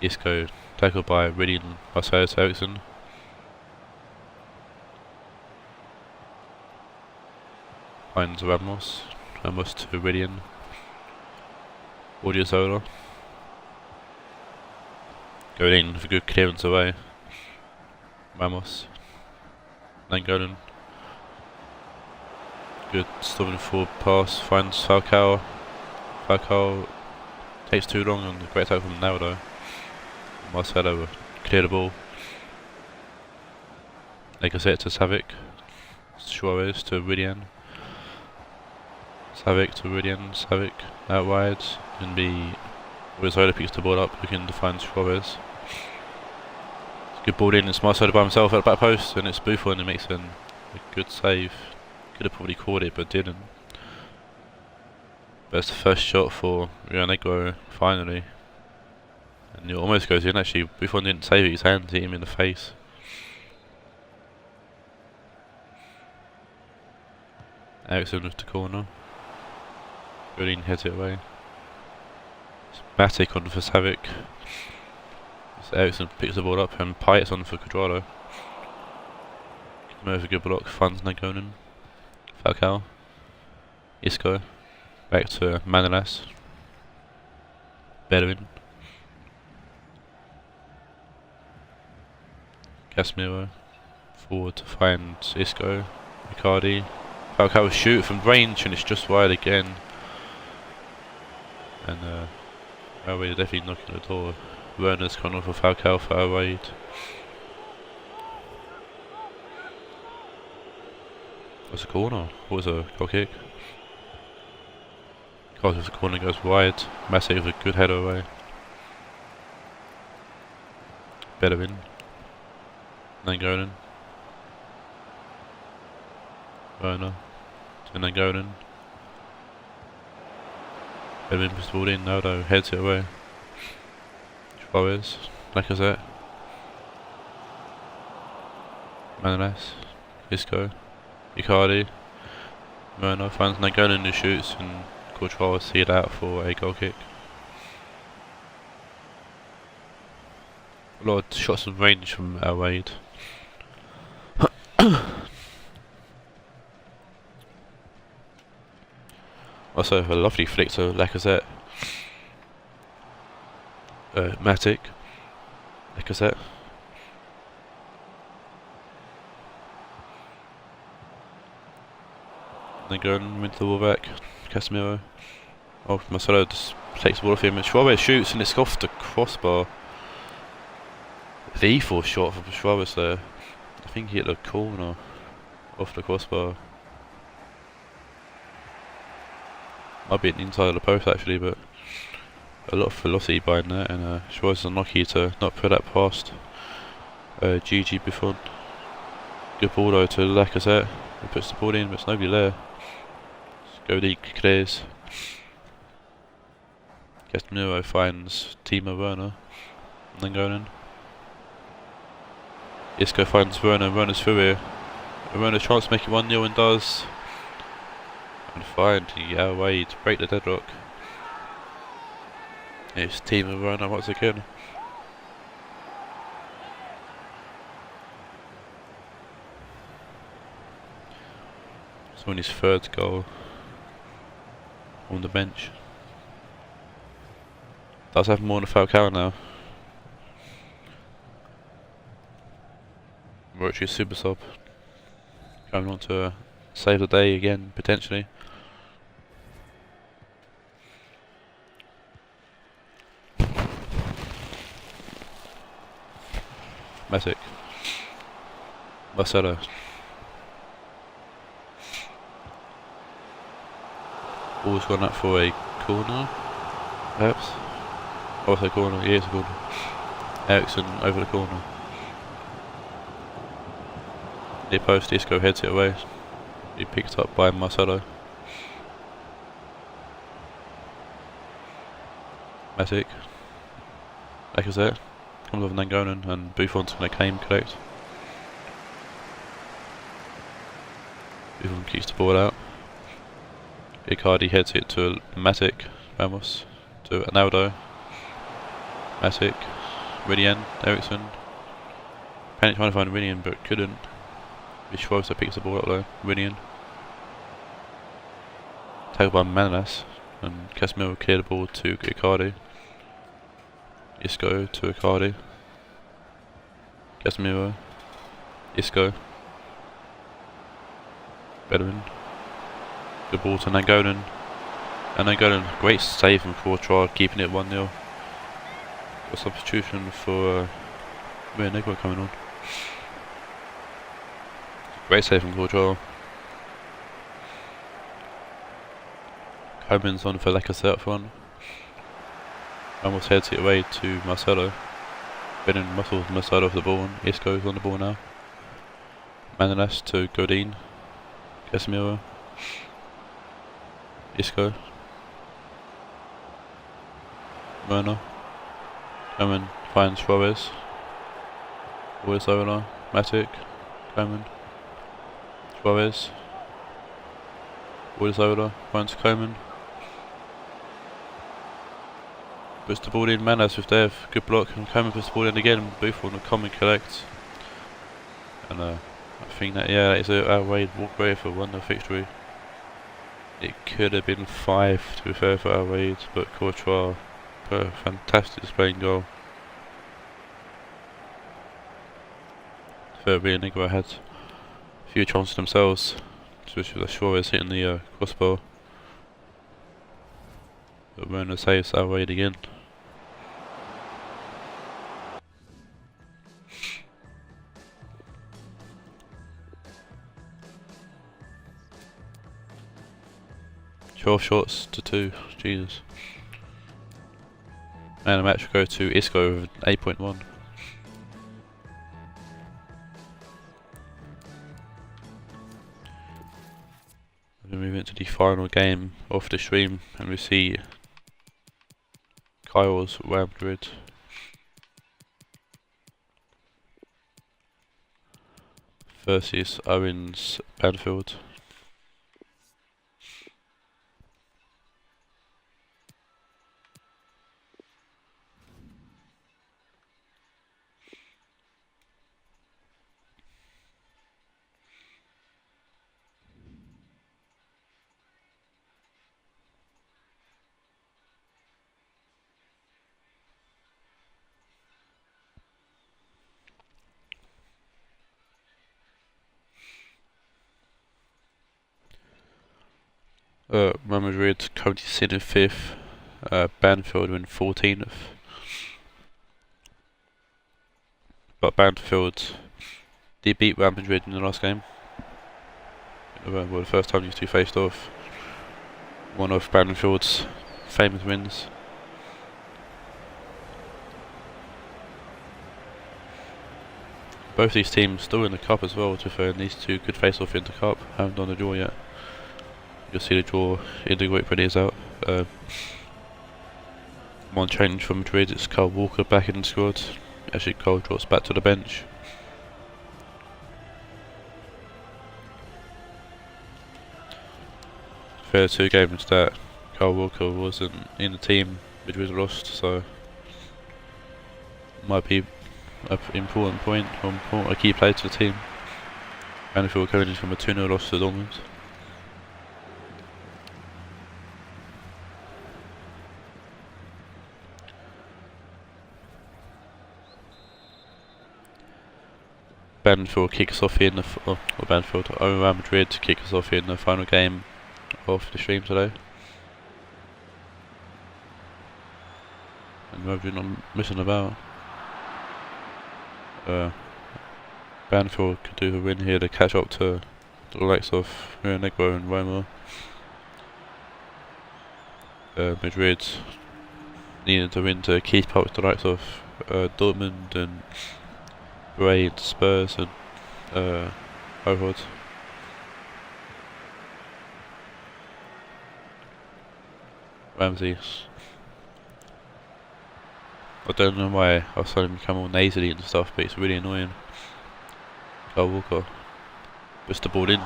Isco tackled by Raed Marcellus Eriksson. Finds Ramos. Ramos to Raed. Odriozola. Going in with a good clearance away. Ramos. Nainggolan. Good stopping forward pass. Finds Falcao. Falcao takes too long, and a great tackle from Naldo. Marcelo clear the ball. Lacazette to Savic. Suarez to Raed. Savic to Raed. Savic out wide. Can be Odriozola picks the ball up, looking to find Suarez. Good ball in, it's Marcelo by himself at the back post, and it's Buffon who makes a good save. Could have probably caught it, but didn't. But it's the first shot for Rionegro, finally. And it almost goes in, actually. Buffon didn't save it, his hand hit him in the face. Eriksson with the corner. Godin heads it away. It's Matic on for Savic. Eriksson picks the ball up, and Payet's on for Quadrado. Over good block, finds Nainggolan. Falcao. Isco. Back to Manolas. Bellerin. Casemiro. Forward to find Isco. Icardi. Falcao will shoot from range, and it's just wide again. And we're definitely knocking on the door. Werner's gone off of Falcao for Raed. Was a corner? Or was a goal kick? Goes with the corner, goes wide. Massey with a good header away. Bellerin. Nainggolan. Werner. To Nainggolan. Bellerin puts the ball in, Naldo heads it away. Suarez, Lacazette, Manolas, Isco, Icardi, Werner finds Nainggolan who shoots, and Quadrado sealed out for a goal kick. A lot of shots of range from Raed. Also a lovely flick to Lacazette. Matic, Lacazette. Then going into the ball back, Casemiro. Oh, Marcelo just takes the ball off him, and Suarez shoots, and it's off the crossbar. The E4 shot from Suarez there. I think he hit the corner off the crossbar. Might be an inside of the post actually, but a lot of velocity behind that, and Suarez is unlucky to not put that past GG Buffon. Good ball though to Lacazette. He puts the ball in, but there's nobody there. Godin clears. Casemiro finds Timo Werner. Nainggolan. Isco finds Werner. Werner's through here. Werner tries to make it 1-0 and does. And finally Raed to break the deadlock. It's team of Rona once again. So on his third goal on the bench. Does have more than Falcao now. Rotary super sub. Going on to save the day again, potentially. Matic. Marcelo. Ball's gone up for a corner, perhaps. Oh, it's a corner, yeah, it's a corner. Ericsson over the corner. Near post, Isco heads it away. He picked up by Marcelo. Matic. Lacazette. Comes off Nangolan and Buffon's going to claim collect. Buffon keeps the ball out. Icardi heads it to Matic. Ramos. To Ronaldo. Matic. Rinian. Ericsson. Panic trying to find Rinian but couldn't. Vishwosa picks the ball up though. Rinian. Tackled by Manalas. And Casemiro cleared the ball to Icardi. Isco to Icardi. Casemiro. Isco. Bellerin. Good ball to Nangolan. And Nangolan, great save from Courtois, keeping it 1-0. A substitution for Rionegro coming on. Great save from Courtois. Coman's on for Lacazette up front. Almost heads it away to Marcelo. Benning muscles Marcelo off the ball and Isco's on the ball now. Manolas to Godin. Casemiro. Isco. Werner. Coman finds Suarez. Zola. Matic. Coman. Suarez. Zola finds Coman. Puts the ball in, Manas with Dev, good block, and Coman puts the ball in again, Buffon and Coman collect. And I think that, yeah, that is our Raed walkway for 1-0 victory. It could have been 5 to be fair for our Raed, but Courtois put a fantastic display in goal. For Rionegro had a few chances themselves, especially with Suarez hitting the crossbar. But Werner saves our Raed again. Twelve shots to 2, Jesus. And the match will go to Isco with 8.1. We move into the final game of the stream and we see Kyle's Real Madrid versus Owen's Banfield. Real Madrid currently sitting in 5th, Banfield in 14th. But Banfield did beat Real Madrid in the last game. Well, the first time these two faced off. One of Banfield's famous wins. Both these teams still in the cup as well, to fair, and these two could face off in the cup. Haven't done the draw yet. You'll see the draw in the group when it is out. One change from Madrid, it's Kyle Walker back in the squad. Actually, Kyle drops back to the bench. Fair 2 games that Kyle Walker wasn't in the team Madrid lost, so might be an important point or a key player to the team. Banfield coming in from a 2-0 loss to Dortmund. Banfield kick us off here in the Real Madrid to kick us off here in the final game of the stream today. And we're not missing about. Banfield could do a win here to catch up to the likes of Rionegro and Roma. Madrid needed to win to keep up with the likes of Dortmund and Bray and Spurs and Ohod. Ramsey. I don't know why I saw him become all nasally and stuff, but it's really annoying. Kyle Walker puts the ball in.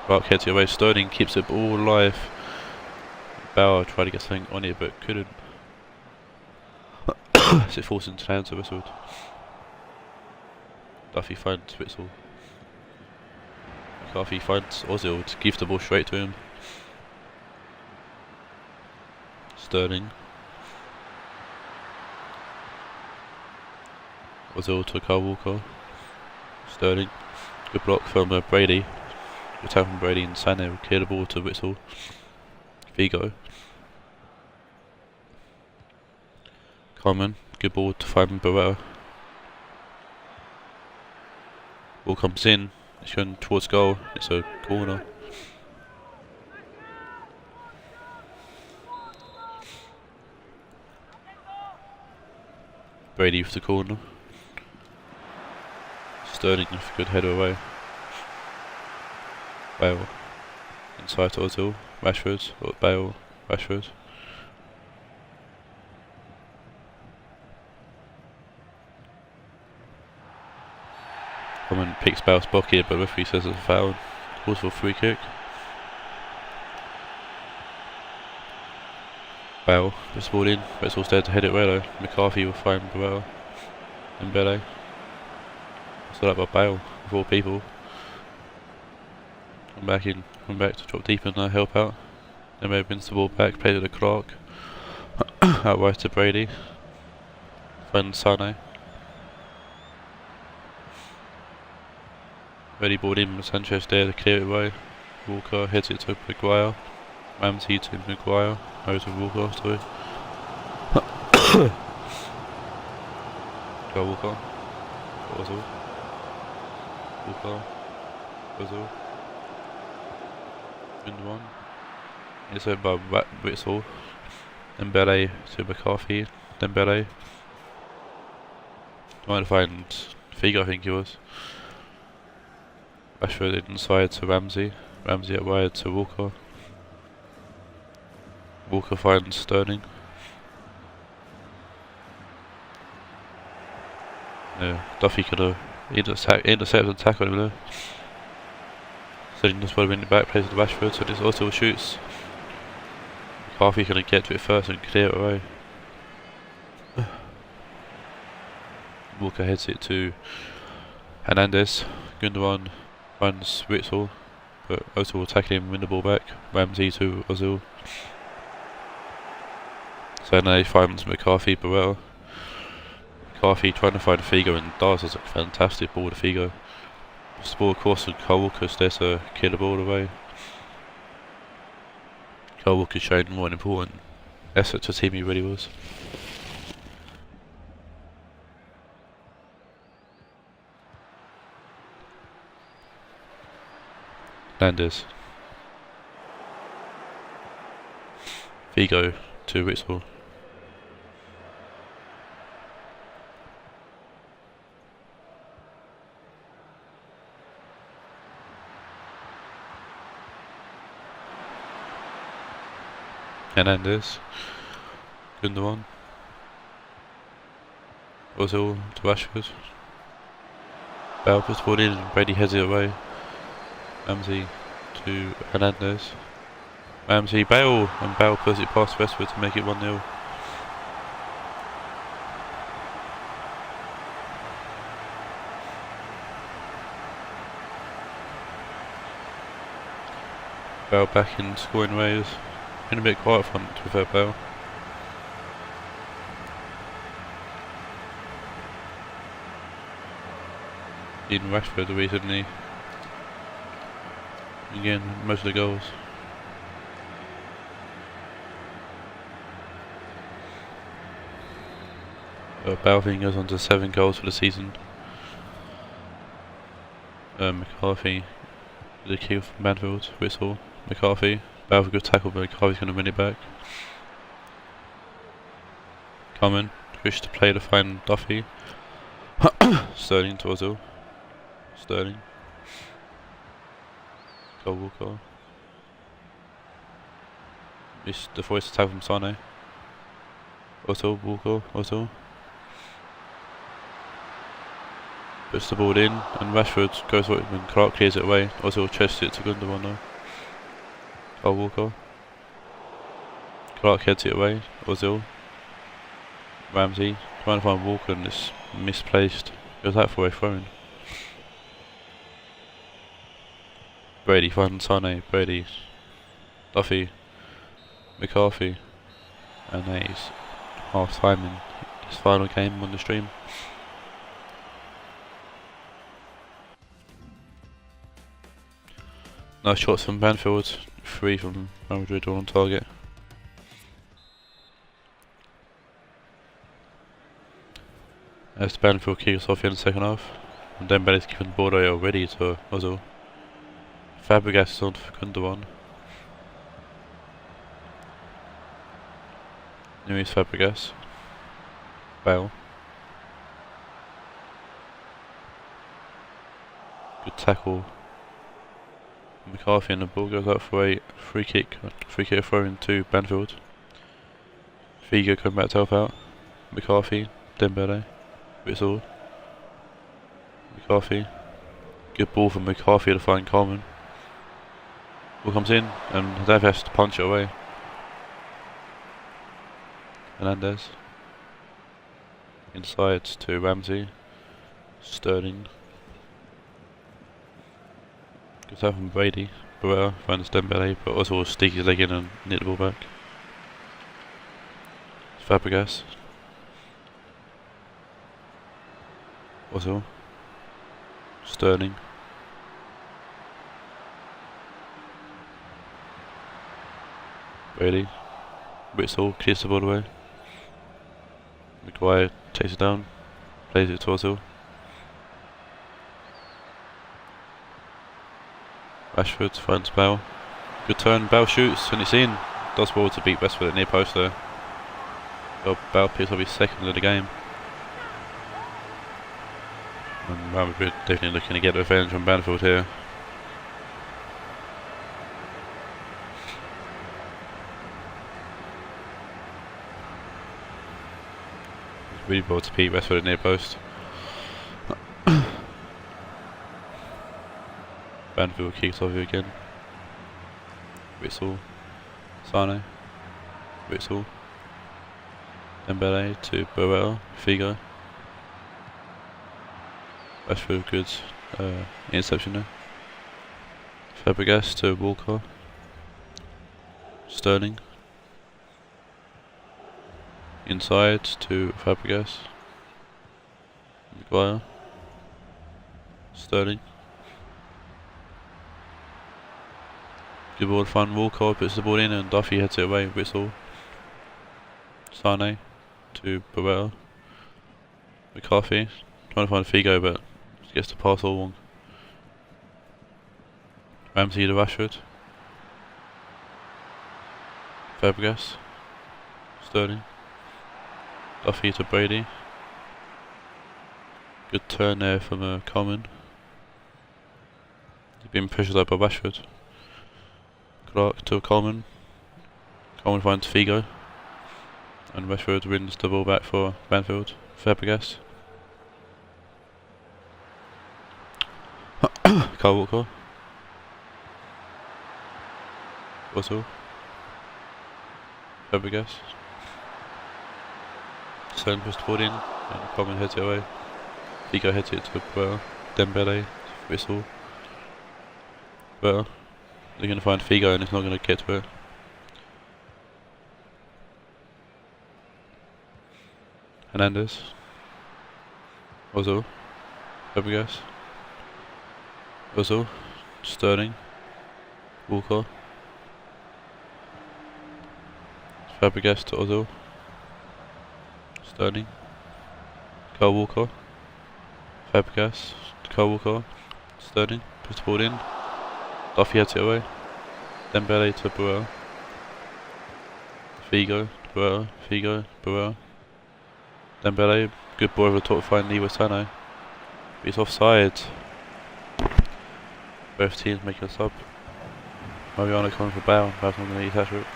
Clark heads it away. Sterling keeps it all alive. Bauer tried to get something on it but couldn't. As it falls into the hands of Westwood. Duffy finds Witzel. McCarthy finds Ozil to give the ball straight to him. Sterling. Ozil to Kyle Walker. Sterling. Good block from Brady. Good attack from Brady and Sané will clear the ball to Witzel. Vigo. Carmen. Good ball to find Barrera. Ball comes in, it's going towards goal, it's a corner. Brady with the corner. Sterling with a good header away. Bale. Inside to Ozil. Rashford. Or Bale. Rashford. Coleman picks Bale's pocket, but referee says it's a foul. Calls for a free kick. Bale puts the ball in, but it's all there to head it well though. McCarthy will find Barrera and Bele. So that by Bale, of all people. Come back to drop deep and help out. Then maybe wins the ball back, plays it to Clark. Out right to Brady. Finds Sané. Ready ball in, Sanchez there to clear it away. Walker heads it to Maguire. Ramsey to Maguire. Over to Walker, sorry. Go Walker. Ozil. Walker. Ozil. Wind one. It's over by Witzel. Then Bele to McCarthy. Then Bele. Trying to find Figo, I think he was. Rashford inside to Ramsey. Ramsey out wide to Walker. Walker finds Sterling. Yeah, Duffy could have intercepted the attack on him there. Sterling just want to win it back, plays to Rashford, so this Ozil shoots. McCarthy gonna get to it first and clear it away. Walker heads it to Hernandez. Gundogan finds Witzel, but Ozil will tackle him, win the ball back. Ramsey to Ozil. So now he finds McCarthy, Barrera. McCarthy trying to find Figo and does a fantastic ball to Figo. Puts the ball across and Kyle Walker's there to kill the ball away. Kyle Walker's showing what an important asset to the team he really was. Landers. Figo to Witzel. Hernandez. Gundogan. Ozil to Rashford. Bale puts the ball in and Brady heads it away. Ramsey to Hernandez. Ramsey, Bale, and Bale puts it past Westwood to make it 1-0. Bale back in scoring ways. Been a bit quiet front, to be fair, Bale. In Rashford recently. Again, most of the goals. Bale goes on to 7 goals for the season. McCarthy, the kill from Banfield, whistle. McCarthy, Bale with a good tackle, but McCarthy's going to win it back. Common, wish to play to find Duffy. Sterling to Ozil. Sterling. Cole Walker. Missed the voice attack from Sane. Ozil, Walker, Ozil. Puts the ball in, and Rashford goes for it when Clark clears it away. Ozil chests it to Gundogan though. Cole Walker. Clark heads it away. Ozil. Ramsey trying to find Walker and it's misplaced. Goes out for a throw-in. Brady finds Sane. Brady. Duffy. McCarthy. And that is half time in this final game on the stream. Nice shots from Banfield, 3 from Madrid all on target. As Banfield kicks off in the second half, and Dembele's given the ball away already to Ozil. Fabregas is on for Gundogan. Here is Fabregas. Bale. Good tackle. McCarthy and the ball goes out for a free kick throw into Banfield. Figo coming back to help out. McCarthy, Dembele, whistle. McCarthy. Good ball from McCarthy to find Coleman. Ball comes in and Dav has to punch it away. Hernandez. Inside to Ramsey. Sterling. Good stuff from Brady. Barrera finds Dembele, but also will stick his leg in and knit the ball back. Fabregas. Ozil. Sterling. Brady. Whistle clears the ball away. McGuire takes it down. Plays it to Ozil. Rashford finds Bale. Good turn, Bale shoots and it's in. Does well to beat Westford at near post there. Well, Bale picks up his second of the game. And Real Madrid definitely looking to get revenge on Banfield here. It's really well to beat Westford at near post. Banfield kicks off here again. Whistle. Sane. Whistle. Dembele to Barrera. Figo. Rashford good interception there. Fabregas to Walker. Sterling. Inside to Fabregas. Maguire. Sterling. Good ball to find Walker, puts the ball in and Duffy heads it away, whistle. Sane to Barrera. McCarthy, trying to find Figo but gets the pass all wrong. Ramsey to Rashford. Fabregas. Sterling. Duffy to Brady. Good turn there from Coleman. He's been pushed out by Rashford. Clark to Coleman. Coleman finds Figo. And Rashford wins the ball back for Banfield. Fabregas. Kyle Walker. Ozil. Fabregas. Sterling pushed the ball in and Coleman heads it away. Figo heads it to Bray. Dembele. Whistle. Bray. They're going to find Figo and it's not going to get to it. Hernandez. Ozil. Fabregas. Ozil. Sterling. Walker. Fabregas to Ozil. Sterling. Kyle Walker. Fabregas to Kyle Walker. Sterling. Puts the ball in. Duffy heads it away. Dembele to Bray. Figo to Bray. Figo to Bray. Dembele. Good ball over the top, find Leroy Sané. He's offside. Both teams making a sub. Mariano coming for Bale. Bale's not going to eat that shot.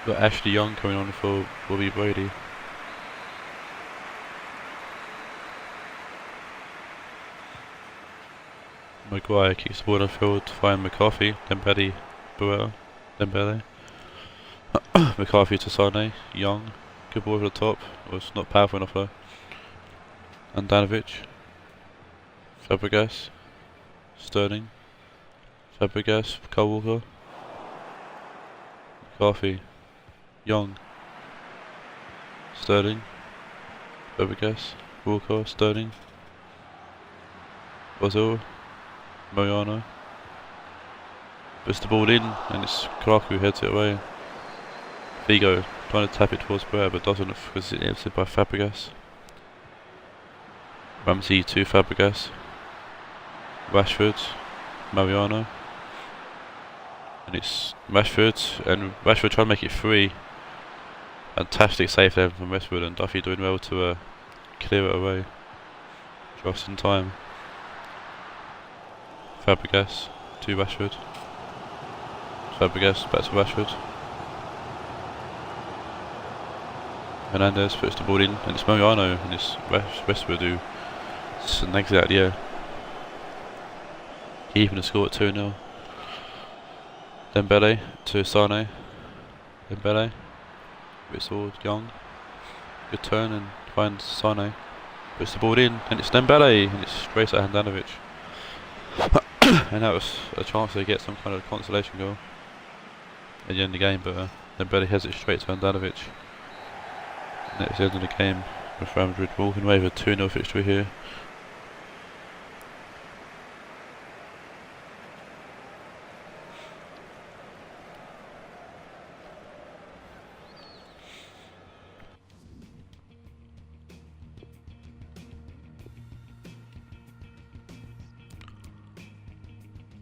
Got Ashley Young coming on for Bobby Brady. Maguire kicks the ball on the field to find McCarthy. Dembele. Barrera. Dembele. McCarthy to Sané. Young. Good ball over the top. Was not powerful enough though. Andanovic. Fabregas. Sterling. Fabregas. Kyle Walker. McCarthy. Young. Sterling. Fabregas. Walker. Sterling. Ozil. Mariano. Puts the ball in and it's Clark who heads it away. Figo trying to tap it towards Bray but doesn't because it's intercepted by Fabregas. Ramsey to Fabregas. Rashford. Mariano. And it's Rashford and Rashford trying to make it free. Fantastic save there from Westwood and Duffy doing well to clear it away. Just in time. Fabregas to Rashford. Fabregas back to Rashford. Hernandez puts the ball in and it's Mariano and it's Westwood who snags it out of the air. Keeping the score at 2-0. Dembele to Sané. Dembele. Whistled Young. Good turn and finds Sané. Puts the ball in and it's Dembele and it's straight at Handanovic. And that was a chance to get some kind of consolation goal at the end of the game, but Dembele heads it straight to Handanovic. And that's the end of the game with Real Madrid walking away with a 2-0 victory here.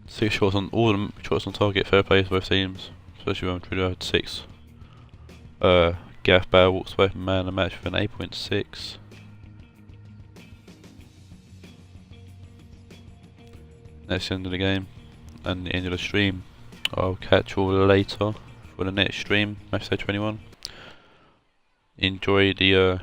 Six shots on all of them, shots on target, fair play to both teams, especially when Madrid had 6. Gareth Bale walks away from man of the match with an 8.6. That's the end of the game and the end of the stream. I'll catch you all later for the next stream, Matchday 21. Enjoy the